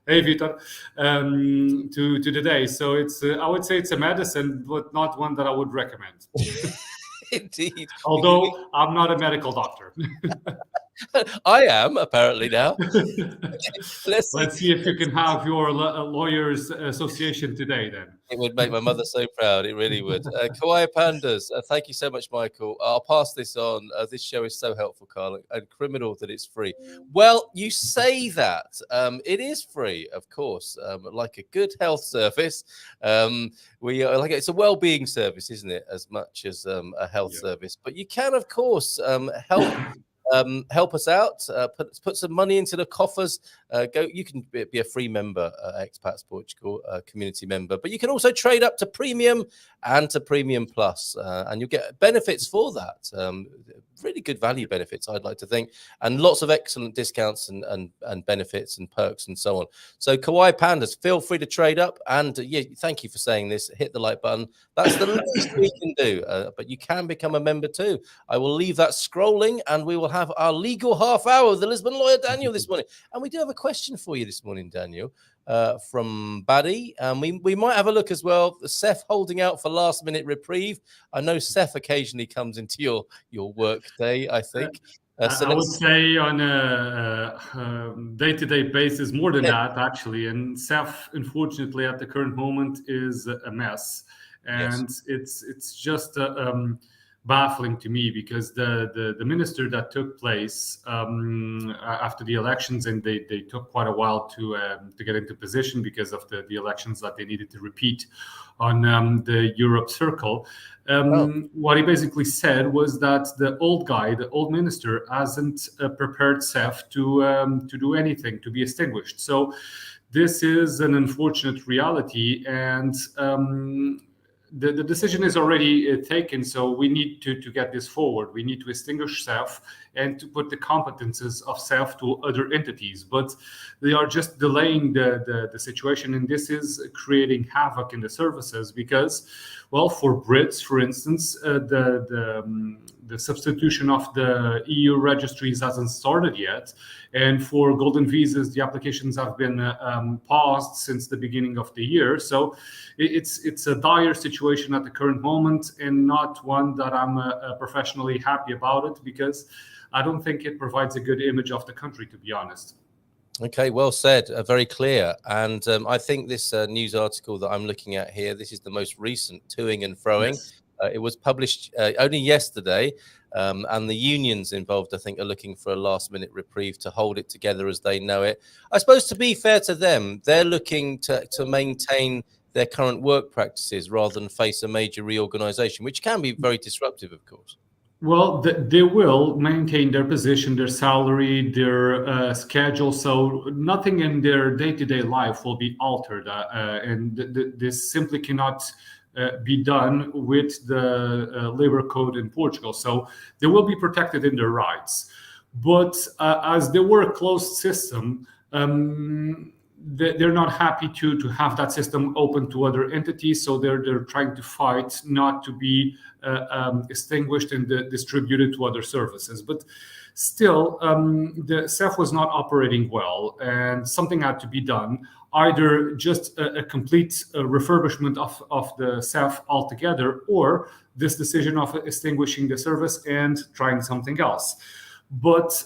Vitor, to the day. So it's I would say it's a medicine, but not one that I would recommend. Indeed. Although I'm not a medical doctor. I am apparently now. Let's see if you can have your lawyers association today then. It would make my mother so proud. It really would. Kawaii Pandas, thank you so much, Michael. I'll pass this on. This show is so helpful, Carl, and criminal that it's free. Well, you say that. It is free, of course, like a good health service. It's a well-being service, isn't it, as much as a health service? But you can, of course, help us out, put some money into the coffers. You can be a free member, Expats Portugal community member, but you can also trade up to premium and to premium plus, and you'll get benefits for that. Really good value benefits, I'd like to think, and lots of excellent discounts and benefits and perks and so on. So Kawaii Pandas, feel free to trade up, and thank you for saying this. Hit the like button. That's the least we can do, but you can become a member too. I will leave that scrolling, and we will have have our legal half hour with the Lisbon lawyer, Daniel, this morning. And we do have a question for you this morning, Daniel, from Buddy. We might have a look as well. Seth holding out for last minute reprieve. I know Seth occasionally comes into your work day, I think. I would say on a day-to-day basis, more than that, actually. And Seth, unfortunately, at the current moment is a mess. And it's just baffling to me, because the minister that took place after the elections, and they took quite a while to get into position because of the elections that they needed to repeat on the Europe circle. What he basically said was that the old minister, hasn't prepared Seth to do anything, to be extinguished. So this is an unfortunate reality, and the decision is already taken, so we need to get this forward. We need to extinguish SEF and to put the competences of SEF to other entities. But they are just delaying the situation, and this is creating havoc in the services because, well, for Brits, for instance, the substitution of the EU registries hasn't started yet. And for golden visas, the applications have been paused since the beginning of the year. So it's a dire situation at the current moment, and not one that I'm professionally happy about it, because I don't think it provides a good image of the country, to be honest. Okay, well said, very clear. And I think this news article that I'm looking at here, this is the most recent toing and froing. Yes. It was published only yesterday, and the unions involved, I think, are looking for a last-minute reprieve to hold it together as they know it. I suppose, to be fair to them, they're looking to maintain their current work practices rather than face a major reorganization, which can be very disruptive, of course. Well, they will maintain their position, their salary, their schedule. So nothing in their day-to-day life will be altered. And this simply cannot be done with the labor code in Portugal. So they will be protected in their rights. But as they were a closed system, they're not happy to have that system open to other entities. So they're trying to fight not to be extinguished and distributed to other services. But still, the CEF was not operating well, and something had to be done. Either just a complete refurbishment of the CEF altogether, or this decision of extinguishing the service and trying something else. But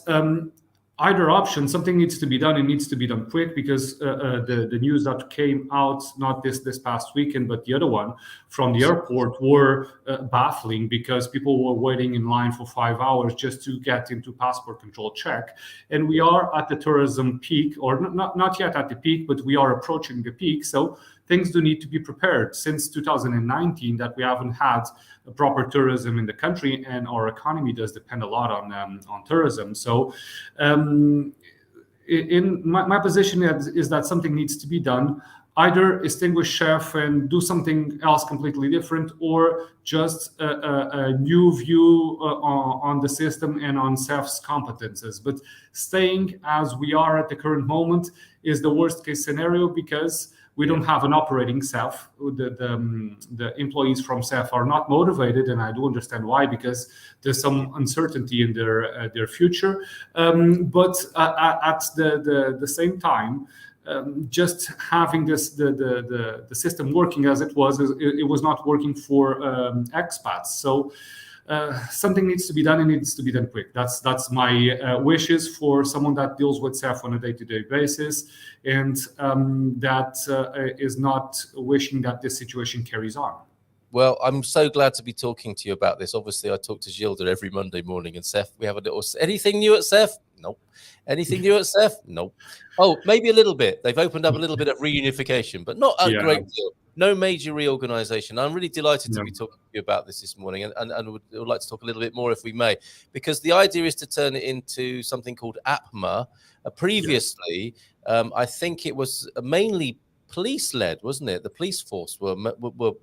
either option, something needs to be done. It needs to be done quick, because the news that came out, not this past weekend, but the other one from the airport, were baffling, because people were waiting in line for 5 hours just to get into passport control check. And we are at the tourism peak, or not yet at the peak, but we are approaching the peak. So things do need to be prepared. Since 2019 that we haven't had a proper tourism in the country, and our economy does depend a lot on tourism. So in my position is that something needs to be done. Either extinguish chef and do something else completely different, or just a new view on the system and on CEF's competences. But staying as we are at the current moment is the worst case scenario, because we don't have an operating CEF. The employees from CEF are not motivated, and I do understand why, because there's some uncertainty in their future. But at the same time, just having the system working as it was not working for expats. So something needs to be done, and it needs to be done quick. That's my wishes for someone that deals with CEF on a day-to-day basis, and that is not wishing that this situation carries on. Well, I'm so glad to be talking to you about this. Obviously, I talk to Gilda every Monday morning, and Seth, we have a little, anything new at Seth? Nope. Anything new at Seth? Nope. Oh, maybe a little bit. They've opened up a little bit of reunification, but not a great deal. No major reorganization. I'm really delighted to be talking to you about this morning, and would like to talk a little bit more, if we may, because the idea is to turn it into something called APMA. Previously, I think it was mainly police-led, wasn't it? The police force were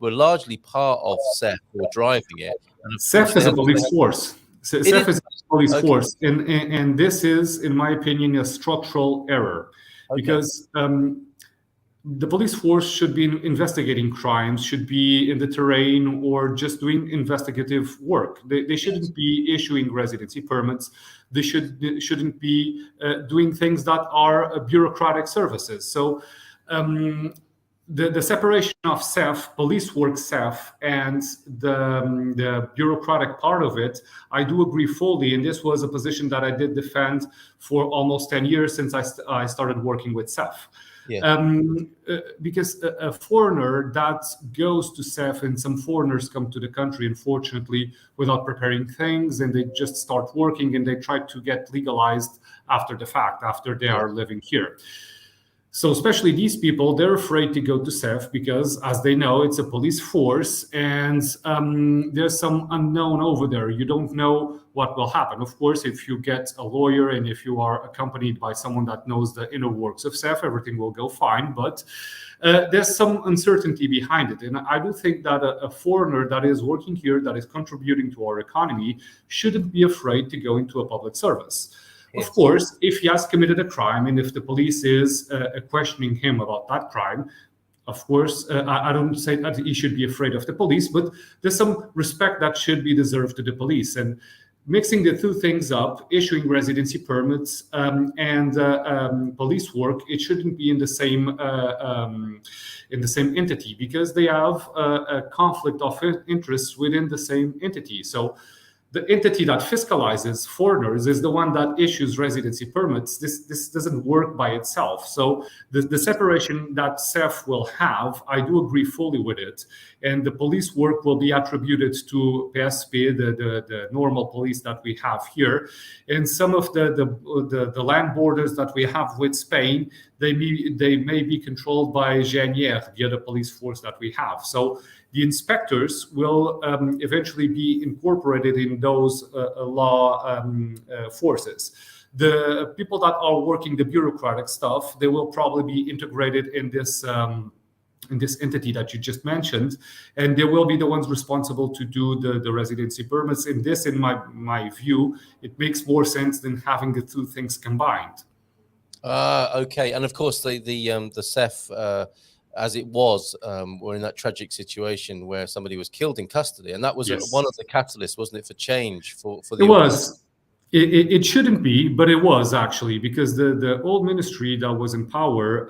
largely part of CEF, or driving it. CEF is a police force. CEF is a police force, and this is, in my opinion, a structural error, because the police force should be investigating crimes, should be in the terrain, or just doing investigative work. They shouldn't be issuing residency permits. They shouldn't be doing things that are bureaucratic services. So the separation of SEF, police work SEF, and the bureaucratic part of it, I do agree fully. And this was a position that I did defend for almost 10 years since I started working with SEF. Yeah. Because a foreigner that goes to SEF, and some foreigners come to the country, unfortunately, without preparing things, and they just start working, and they try to get legalized after the fact, after they are living here. So especially these people, they're afraid to go to SEF because, as they know, it's a police force, and there's some unknown over there. You don't know what will happen. Of course, if you get a lawyer and if you are accompanied by someone that knows the inner works of SEF, everything will go fine. But there's some uncertainty behind it. And I do think that a foreigner that is working here, that is contributing to our economy, shouldn't be afraid to go into a public service. Yes. Of course, if he has committed a crime and if the police is questioning him about that crime, of course, I don't say that he should be afraid of the police, but there's some respect that should be deserved to the police. And mixing the two things up, issuing residency permits and police work, it shouldn't be in the same entity, because they have a conflict of interest within the same entity. So the entity that fiscalizes foreigners is the one that issues residency permits. This doesn't work by itself. So the separation that SEF will have, I do agree fully with it. And the police work will be attributed to PSP, the normal police that we have here. And some of the land borders that we have with Spain, they may be controlled by GNR, the other police force that we have. So the inspectors will eventually be incorporated in those law forces. The people that are working the bureaucratic stuff, they will probably be integrated in this entity that you just mentioned, and they will be the ones responsible to do the residency permits. In this, in my view, it makes more sense than having the two things combined. Okay, and of course the SEF. As it was, we're in that tragic situation where somebody was killed in custody, and that was one of the catalysts, wasn't it, for change for the. It was. It shouldn't be, but it was actually, because the old ministry that was in power,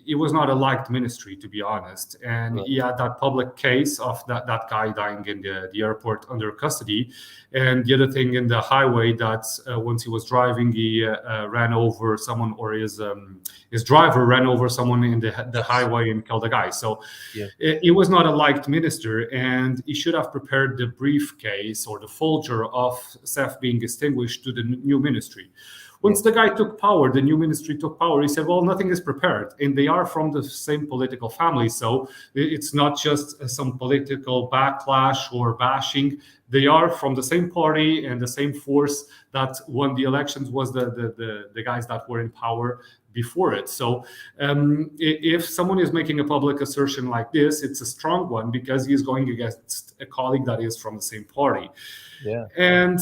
it was not a liked ministry, to be honest. And he had that public case of that guy dying in the airport under custody. And the other thing in the highway, that once he was driving, he ran over someone, or his driver ran over someone in the highway and killed a guy. So it was not a liked minister, and he should have prepared the briefcase or the folder of SEF being extinguished to the new ministry. Once the guy took power, the new ministry took power, he said, well, nothing is prepared. And they are from the same political family. So it's not just some political backlash or bashing. They are from the same party, and the same force that won the elections was the guys that were in power before it. So if someone is making a public assertion like this, it's a strong one, because he's going against a colleague that is from the same party. Yeah. And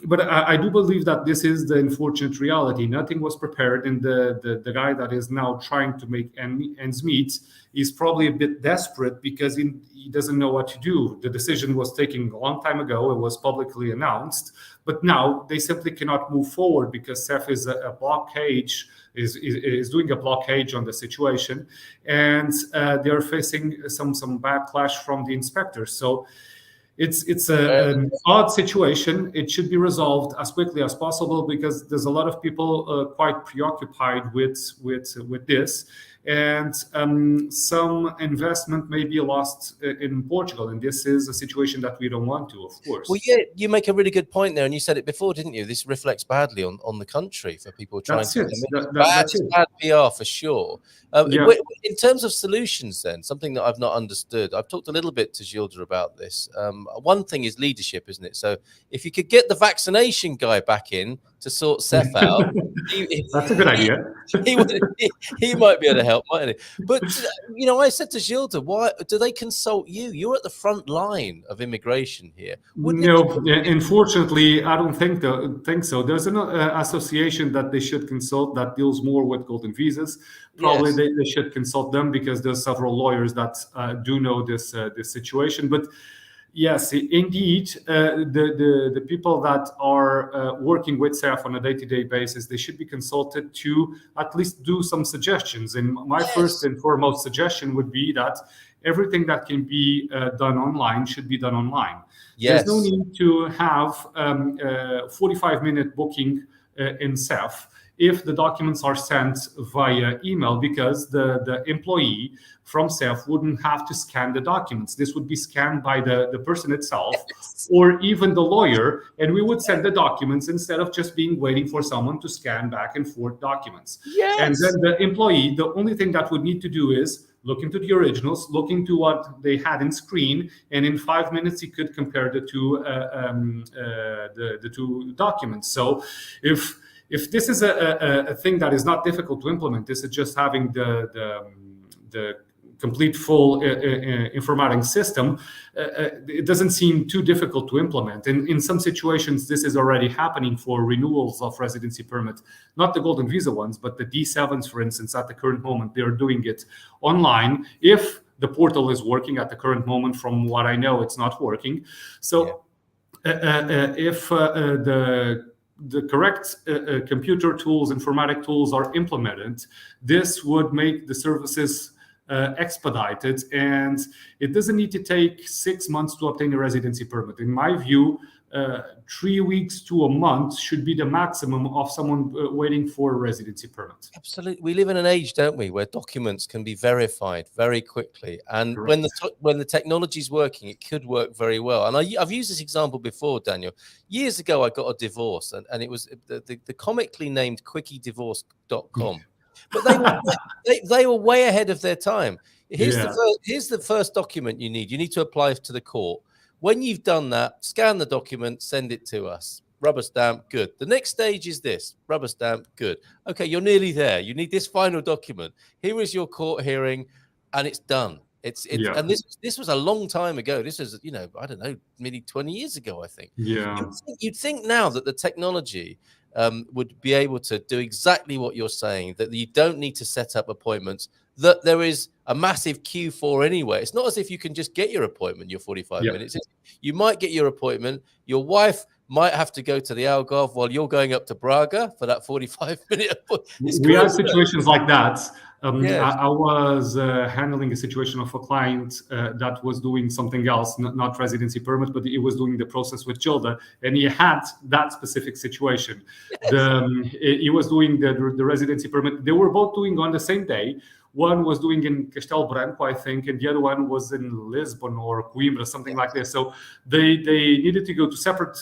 but I do believe that this is the unfortunate reality. Nothing was prepared, and the guy that is now trying to make ends meet is probably a bit desperate, because he doesn't know what to do. The decision was taken a long time ago. It was publicly announced, but now they simply cannot move forward, because SEF is a blockade, is doing a blockade on the situation, and they are facing some backlash from the inspectors. So it's an odd situation. It should be resolved as quickly as possible, because there's a lot of people quite preoccupied with this, and some investment may be lost in Portugal, and this is a situation that we don't want to, of course. Well, yeah, you make a really good point there, and you said it before, didn't you? This reflects badly on the country for people trying to come in. That's bad PR for sure. In terms of solutions, then, something that I've not understood, I've talked a little bit to Gilda about this. One thing is leadership, isn't it? So if you could get the vaccination guy back in, to sort Seth out, That's a good idea. he might be able to help, mightn't he? But I said to Gilda, why do they consult you? You're at the front line of immigration here. No, unfortunately, I don't think so. There's an association that they should consult that deals more with golden visas. Probably they should consult them because there's several lawyers that do know this situation. But yes, indeed, the people that are working with SEF on a day-to-day basis, they should be consulted to at least do some suggestions. And my first and foremost suggestion would be that everything that can be done online should be done online. Yes. There's no need to have 45-minute booking in SEF if the documents are sent via email, because the employee from SEF wouldn't have to scan the documents. This would be scanned by the person itself or even the lawyer, and we would send the documents instead of just waiting for someone to scan back and forth documents. Yes. And then the employee, the only thing that would need to do is look into the originals, look into what they had in screen, and in 5 minutes he could compare the two documents. So if this is a thing that is not difficult to implement, this is just having the complete full informatic system, it doesn't seem too difficult to implement. And in some situations, this is already happening for renewals of residency permit, not the golden visa ones, but the D7s, for instance, at the current moment, they're doing it online. If the portal is working at the current moment, from what I know, it's not working. So if the correct computer tools, informatic tools are implemented, this would make the services expedited, and it doesn't need to take 6 months to obtain a residency permit. In my view, 3 weeks to a month should be the maximum of someone waiting for a residency permit. Absolutely. We live in an age, don't we, where documents can be verified very quickly. And when the technology is working, it could work very well. And I've used this example before, Daniel. Years ago, I got a divorce, and it was the comically named quickiedivorce.com. But they were way ahead of their time. Here's the first document you need. You need to apply to the court. When you've done that, scan the document, send it to us. Rubber stamp, good. The next stage is this. Rubber stamp, good. Okay, you're nearly there. You need this final document. Here is your court hearing, and it's done. And this was a long time ago. This is, I don't know, maybe 20 years ago, I think. Yeah. You'd think now that the technology would be able to do exactly what you're saying, that you don't need to set up appointments, that there is a massive queue for anyway. It's not as if you can just get your appointment, your 45 minutes. You might get your appointment. Your wife might have to go to the Algarve while you're going up to Braga for that 45-minute appointment. We have situations like that. I was handling a situation of a client that was doing something else, not residency permit, but he was doing the process with Gilda, and he had that specific situation. He was doing the residency permit. They were both doing on the same day. One was doing in Castelo Branco, I think, and the other one was in Lisbon or Coimbra, something like this. So they needed to go to separate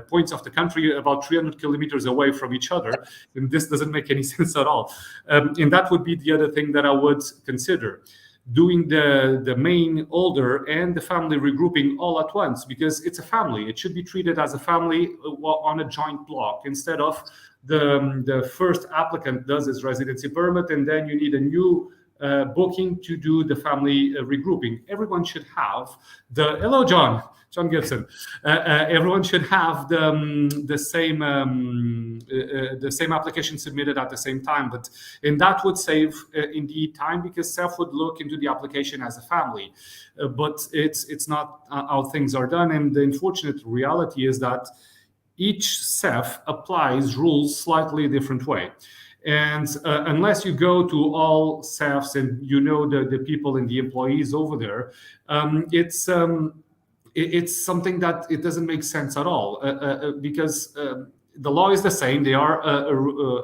points of the country, about 300 kilometers away from each other. And this doesn't make any sense at all. And that would be the other thing that I would consider. Doing the main order and the family regrouping all at once, because it's a family. It should be treated as a family on a joint block, instead of the first applicant does his residency permit, and then you need a new booking to do the family regrouping. Everyone should have hello, John Gibson. Everyone should have the same application submitted at the same time. And that would save indeed time, because SEF would look into the application as a family. But it's not how things are done. And the unfortunate reality is that each SEF applies rules slightly different way. And unless you go to all SEFs and the people and the employees over there, it's something that it doesn't make sense at all, because the law is the same. They are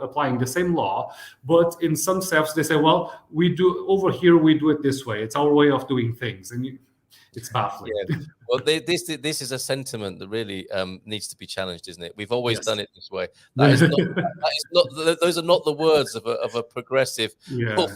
applying the same law, but in some SEFs they say, well, we do it this way. It's our way of doing things, and it's baffling. Well, this is a sentiment that really needs to be challenged, isn't it? We've always done it this way. That is not. Those are not the words of a progressive or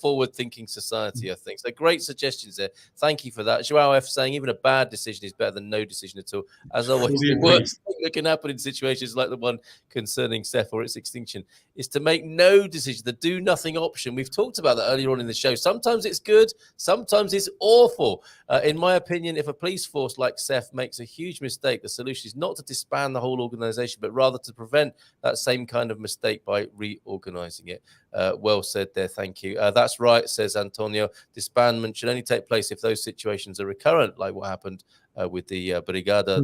forward-thinking society, I think. So great suggestions there. Thank you for that. Joao F saying even a bad decision is better than no decision at all. As always, the worst thing that can happen in situations like the one concerning CEF or its extinction is to make no decision, the do nothing option. We've talked about that earlier on in the show. Sometimes it's good, sometimes it's awful. In my opinion, if a police force like CEF makes a huge mistake, the solution is not to disband the whole organization, but rather to prevent that same kind of mistake by reorganizing it. Well said there, thank you. That's right, says Antonio. Disbandment should only take place if those situations are recurrent, like what happened with the Brigada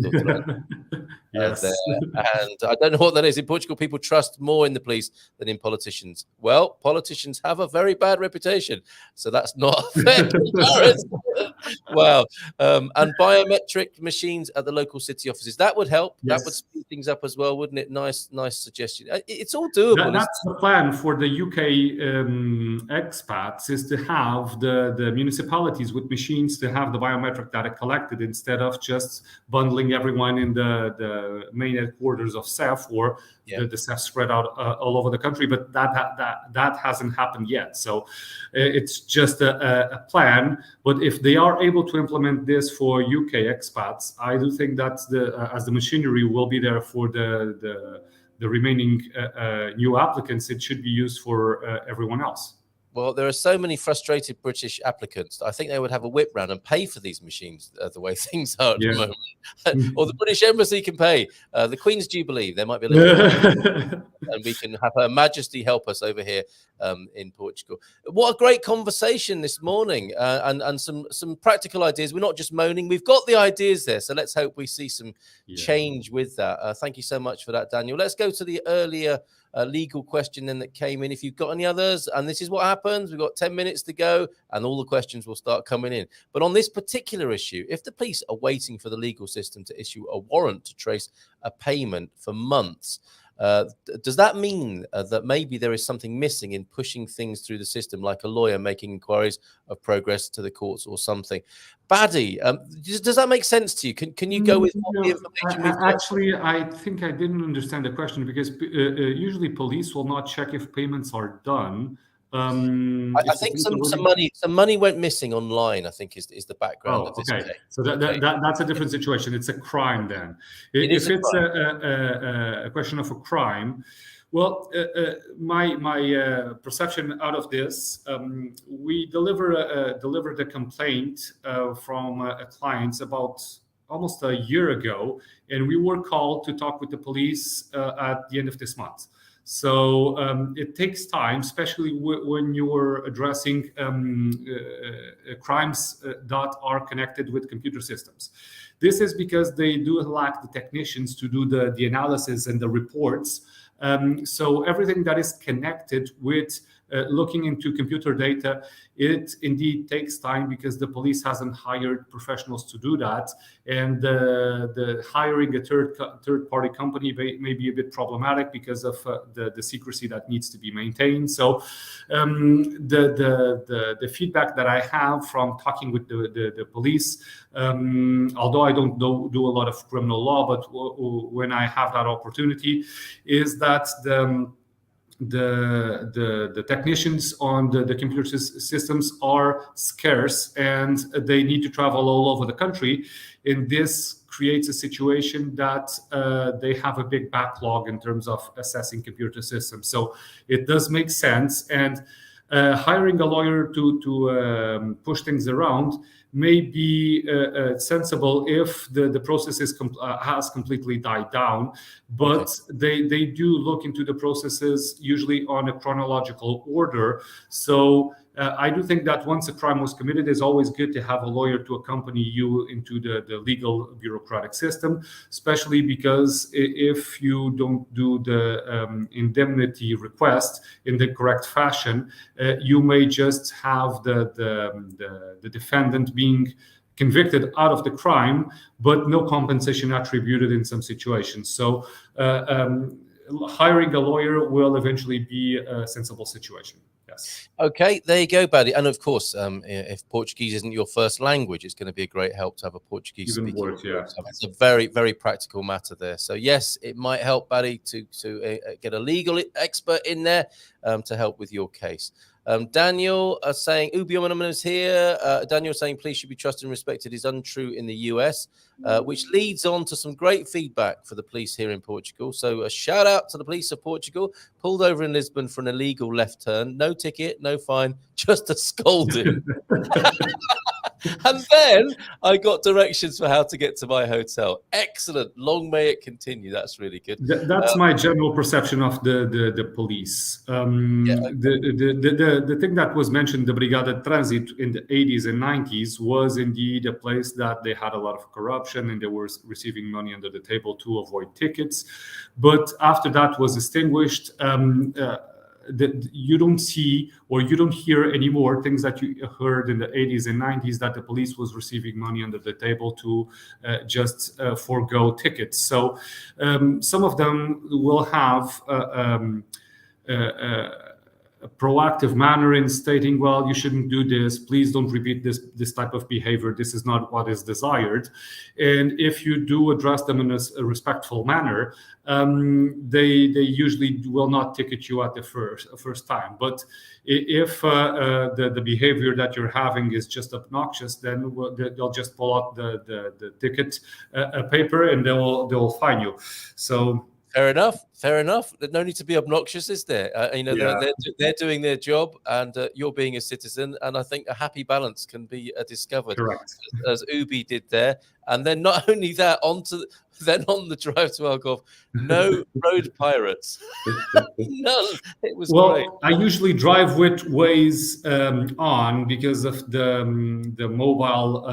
yes. there. And I don't know what that is. In Portugal, people trust more in the police than in politicians. Well, politicians have a very bad reputation, so that's not a fair comparison. Wow. And biometric machines at the local city offices, that would help. That would speed things up as well, wouldn't it? Nice suggestion. It's all doable. That's the plan for the UK expats, is to have the municipalities with machines to have the biometric data collected instead of just bundling everyone in the main headquarters of CEF or the CEF spread out all over the country. But that hasn't happened yet. So it's just a plan. But if they are able to implement this for UK expats, I do think that as the machinery will be there for the remaining new applicants, it should be used for everyone else. Well, there are so many frustrated British applicants that I think they would have a whip round and pay for these machines the way things are at the moment. Or the British Embassy can pay. The Queen's Jubilee, there might be a little and we can have Her Majesty help us over here in Portugal. What a great conversation this morning and some practical ideas. We're not just moaning. We've got the ideas there. So let's hope we see some change with that. Thank you so much for that, Daniel. Let's go to the earlier legal question then that came in. If you've got any others, and this is what happens, we've got 10 minutes to go and all the questions will start coming in. But on this particular issue, if the police are waiting for the legal system to issue a warrant to trace a payment for months, does that mean that maybe there is something missing in pushing things through the system, like a lawyer making inquiries of progress to the courts or something? Baddy, does that make sense to you? Can you go with what the information? Actually, I think I didn't understand the question, because usually police will not check if payments are done. I think some money went missing online, I think is the background of this case. So that's a different situation. It's a crime then. If it's a question of a crime, well, my perception out of this, we delivered a complaint from a client about almost a year ago, and we were called to talk with the police at the end of this month. So it takes time, especially when you're addressing crimes that are connected with computer systems. This is because they do lack the technicians to do the analysis and the reports. So everything that is connected with looking into computer data, it indeed takes time because the police hasn't hired professionals to do that, and the hiring a third-party company may be a bit problematic because of the secrecy that needs to be maintained. So the feedback that I have from talking with the police, although I don't do a lot of criminal law, but when I have that opportunity, is that the technicians on the computer systems are scarce and they need to travel all over the country. And this creates a situation that they have a big backlog in terms of assessing computer systems. So it does make sense. And hiring a lawyer to push things around may be sensible if the process has completely died down, but they do look into the processes usually on a chronological order. So I do think that once a crime was committed, it's always good to have a lawyer to accompany you into the legal bureaucratic system, especially because if you don't do the indemnity request in the correct fashion, you may just have the defendant being convicted out of the crime, but no compensation attributed in some situations. So hiring a lawyer will eventually be a sensible situation. Yes. Okay, there you go, buddy. And of course, if Portuguese isn't your first language, it's going to be a great help to have a Portuguese Even speaking. worse, yeah. It's a very, very practical matter there. So yes, it might help, buddy, to get a legal expert in there to help with your case. Daniel saying, Ubi Anonymous here. Daniel saying, please should be trusted and respected is untrue in the US, which leads on to some great feedback for the police here in Portugal. So a shout out to the police of Portugal. Pulled over in Lisbon for an illegal left turn. No ticket, no fine, just a scolding. And then I got directions for how to get to my hotel. Excellent. Long may it continue. That's really good. That's my general perception of the police. The thing that was mentioned, the Brigada Transit in the 80s and 90s, was indeed a place that they had a lot of corruption and they were receiving money under the table to avoid tickets. But after that was extinguished, that you don't see or you don't hear anymore things that you heard in the 80s and 90s, that the police was receiving money under the table to just forego tickets. So some of them will have a proactive manner in stating, well, you shouldn't do this, please don't repeat this type of behavior, this is not what is desired. And if you do address them in a respectful manner, they usually will not ticket you at the first time. But if the behavior that you're having is just obnoxious, then they'll just pull out the ticket paper and they'll fine you. So fair enough. There's no need to be obnoxious, is there? They're doing their job, and you're being a citizen. And I think a happy balance can be discovered, correct, as Ubi did there. And then not only that, then on the drive to Algarve, no road pirates, none. It was great. I usually drive with Waze on because of the mobile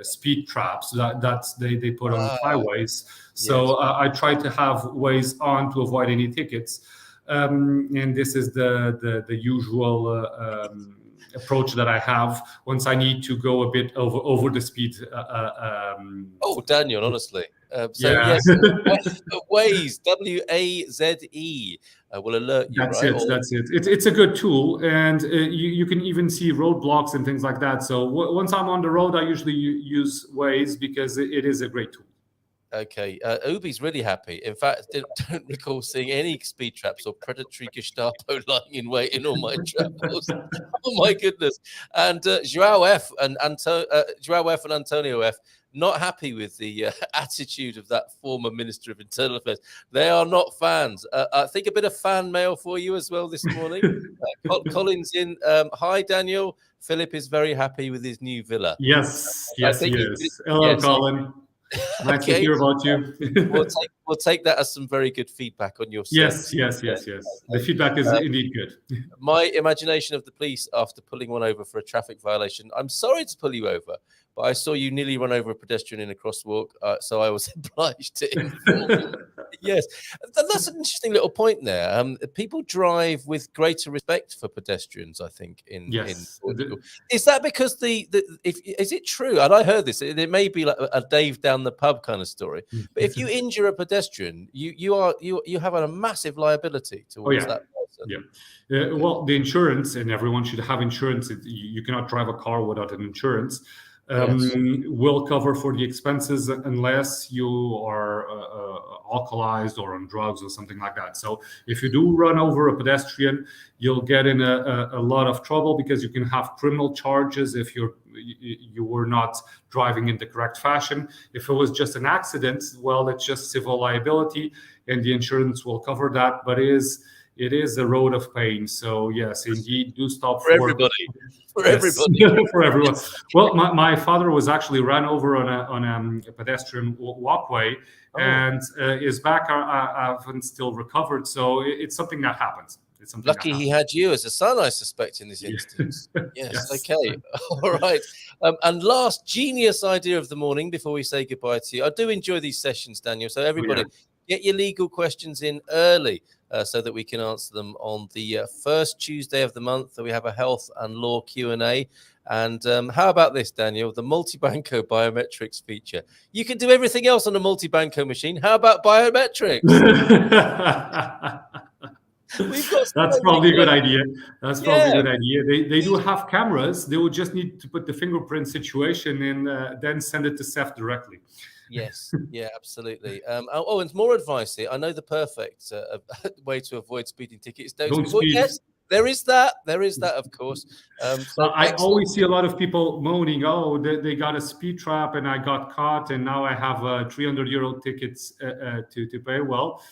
speed traps that they put on highways. So yes. I try to have Waze on to avoid any tickets, and this is the usual approach that I have once I need to go a bit over the speed. Daniel, honestly. Yes, Waze, WAZE, will alert you. That's right? it. That's it. It's a good tool, and you can even see roadblocks and things like that. So once I'm on the road, I usually use Waze because it is a great tool. Okay, Ubi's really happy. In fact, I don't recall seeing any speed traps or predatory Gestapo lying in wait in all my travels. Oh my goodness! And João F and Antonio F not happy with the attitude of that former Minister of Internal Affairs. They are not fans. I think a bit of fan mail for you as well this morning. Colin's in. Hi, Daniel. Philip is very happy with his new villa. Yes. Hello, Colin. Nice to hear about you. we'll take that as some very good feedback on your service. Yes. The feedback is indeed good. My imagination of the police after pulling one over for a traffic violation. I'm sorry to pull you over, but I saw you nearly run over a pedestrian in a crosswalk, so I was obliged to inform you. Yes, that's an interesting little point there. People drive with greater respect for pedestrians, I think, in Portugal. Is that because is it true? And I heard this. It may be like a Dave down the pub kind of story, but if you injure a pedestrian, you have a massive liability towards that person. Yeah. Well, the insurance, and everyone should have insurance. You cannot drive a car without an insurance. Will cover for the expenses unless you are alcoholized or on drugs or something like that. So if you do run over a pedestrian, you'll get in a lot of trouble because you can have criminal charges if you were not driving in the correct fashion. If it was just an accident, well, it's just civil liability and the insurance will cover that, but it is a road of pain. So yes, indeed, do stop for everybody. For everyone. Well, my father was actually run over on a pedestrian walkway, and his back I haven't still recovered. So it's something that happens. Lucky he had you as a son, I suspect, in this instance. Yes. Okay. All right. And last genius idea of the morning before we say goodbye to you. I do enjoy these sessions, Daniel. So everybody, get your legal questions in early. So that we can answer them on the first Tuesday of the month. So we have a health and law Q&A. And how about this, Daniel? The multi-banco biometrics feature. You can do everything else on a multi-banco machine. How about biometrics? We've got That's so many probably a good questions. idea. That's probably a good idea. They do have cameras. They will just need to put the fingerprint situation in, then send it to Seth directly. Yes, yeah, absolutely. And more advice here. I know the perfect way to avoid speeding tickets. Don't Well, speed. yes, there is that. There is that, of course. So I excellent. always see a lot of people moaning, oh, they got a speed trap and I got caught and now I have 300-euro tickets to pay. Well,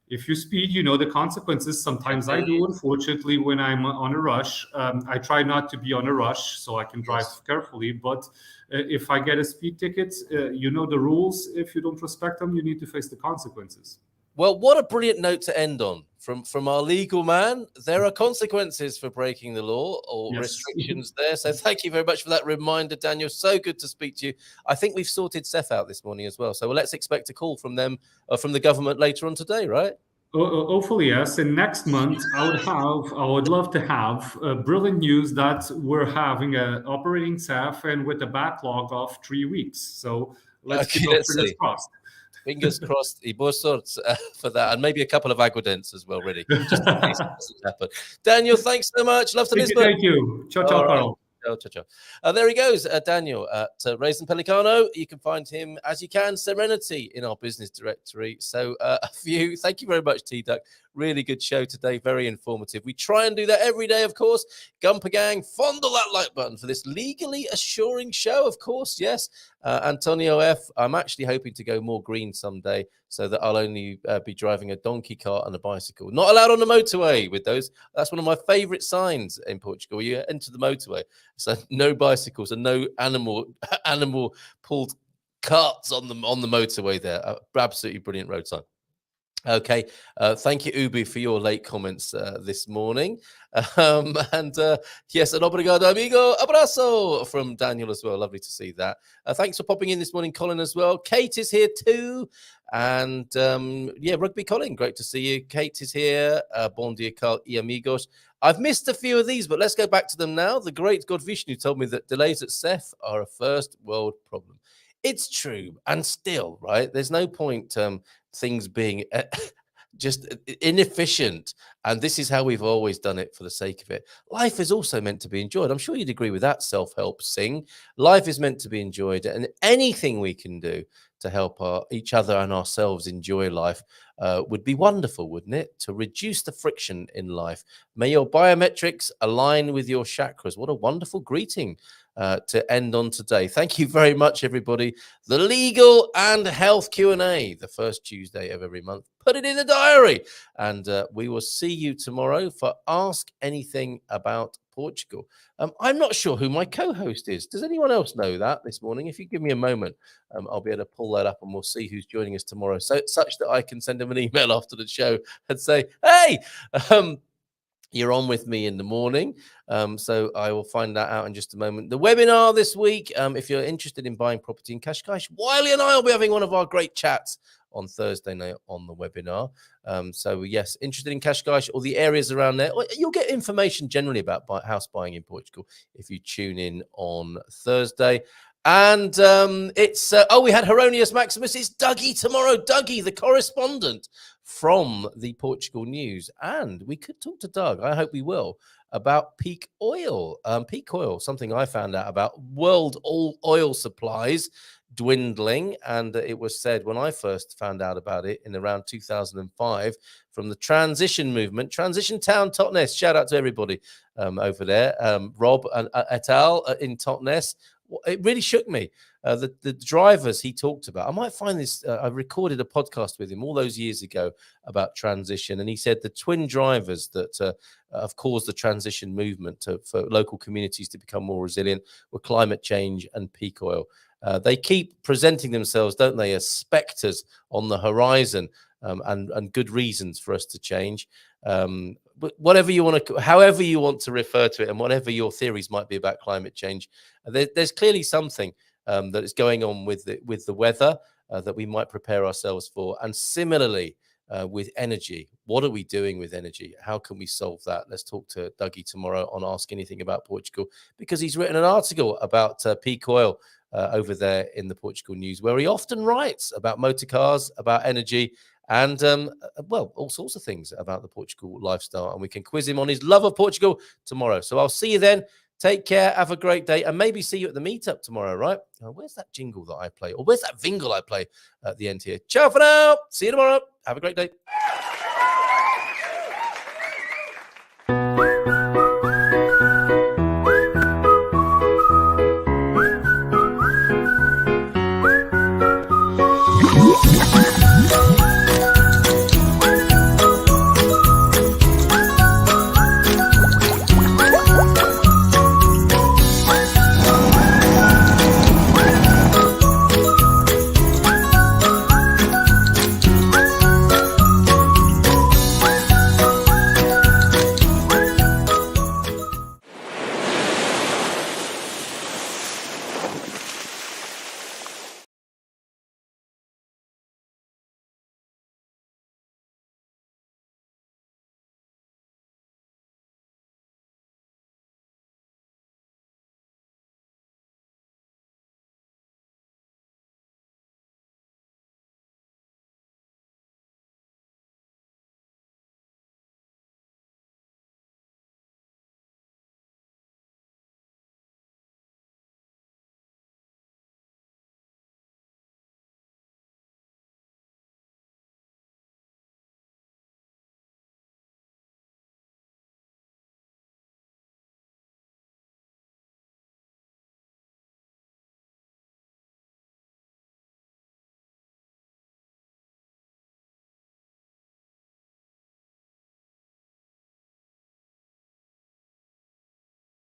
if you speed, you know the consequences. Sometimes I do, unfortunately, when I'm on a rush. I try not to be on a rush so I can drive carefully. But if I get a speed ticket, you know the rules. If you don't respect them, you need to face the consequences. Well, what a brilliant note to end on from our legal man. There are consequences for breaking the law or restrictions there. So thank you very much for that reminder, Daniel. So good to speak to you. I think we've sorted Seth out this morning as well. So let's expect a call from them, from the government later on today, right? Hopefully, yes. And next month, I would love to have brilliant news that we're having an operating staff and with a backlog of 3 weeks. So let's keep our fingers crossed. Fingers crossed, both sorts for that, and maybe a couple of aguadents as well, really, just in case it doesn't happen. Daniel, thanks so much. Love to Lisbon. Thank you. Ciao, ciao, Carl. There he goes, Daniel at Reis and Pellicano. You can find him, as you can, Serenity in our business directory. So thank you very much, T-Duck. Really good show today, very informative. We try and do that every day, of course. Gumper Gang, fondle that like button for this legally assuring show, of course, yes. Antonio F, I'm actually hoping to go more green someday so that I'll only be driving a donkey cart and a bicycle. Not allowed on the motorway with those. That's one of my favorite signs in Portugal. You enter the motorway, so no bicycles and no animal pulled carts on the motorway there. Absolutely brilliant road sign. Okay, thank you, Ubi, for your late comments this morning. Yes, an obrigado, amigo. Abrazo from Daniel as well. Lovely to see that. Thanks for popping in this morning, Colin, as well. Kate is here too. And yeah, Rugby Colin, great to see you. Kate is here. Bon dia, Carl y amigos. I've missed a few of these, but let's go back to them now. The great God Vishnu told me that delays at Seth are a first world problem. It's true. And still, right, there's no point things being just inefficient, and this is how we've always done it for the sake of it. Life is also meant to be enjoyed. I'm sure you'd agree with that, self-help sing. Life is meant to be enjoyed, and anything we can do to help each other and ourselves enjoy life would be wonderful, wouldn't it? To reduce the friction in life. May your biometrics align with your chakras. What a wonderful greeting to end on today. Thank you very much, everybody. The Legal and Health Q&A, the first Tuesday of every month. Put it in the diary, and we will see you tomorrow for Ask Anything About Portugal. I'm not sure who my co-host is. Does anyone else know that this morning? If you give me a moment, I'll be able to pull that up, and we'll see who's joining us tomorrow, such that I can send them an email after the show and say, hey, you're on with me in the morning. So I will find that out in just a moment. The webinar this week, if you're interested in buying property in Cascais, Wiley and I will be having one of our great chats on Thursday night on the webinar. So yes, interested in Cascais or the areas around there. You'll get information generally about house buying in Portugal if you tune in on Thursday. And it's we had Heronius Maximus. It's Dougie tomorrow. Dougie, the correspondent from the Portugal News, and we could talk to Doug. I hope we will, about peak oil. Peak oil, something I found out about. World oil supplies dwindling, and it was said when I first found out about it in around 2005 from the transition movement, Transition Town Totnes. Shout out to everybody over there, Rob and et al. In Totnes. It really shook me. The drivers he talked about, I might find this, I recorded a podcast with him all those years ago about transition, and he said the twin drivers that have caused the transition movement for local communities to become more resilient were climate change and peak oil. They keep presenting themselves, don't they, as specters on the horizon, and good reasons for us to change. But whatever you want to, however you want to refer to it, and whatever your theories might be about climate change, there's clearly something that is going on with the weather that we might prepare ourselves for. And similarly, with energy, what are we doing with energy? How can we solve that? Let's talk to Dougie tomorrow on Ask Anything About Portugal, because he's written an article about peak oil over there in the Portugal News, where he often writes about motor cars, about energy, and well, all sorts of things about the Portugal lifestyle. And we can quiz him on his love of Portugal tomorrow. So I'll see you then. Take care. Have a great day. And maybe see you at the meetup tomorrow, right? Where's that jingle that I play? Or where's that vingle I play at the end here? Ciao for now. See you tomorrow. Have a great day.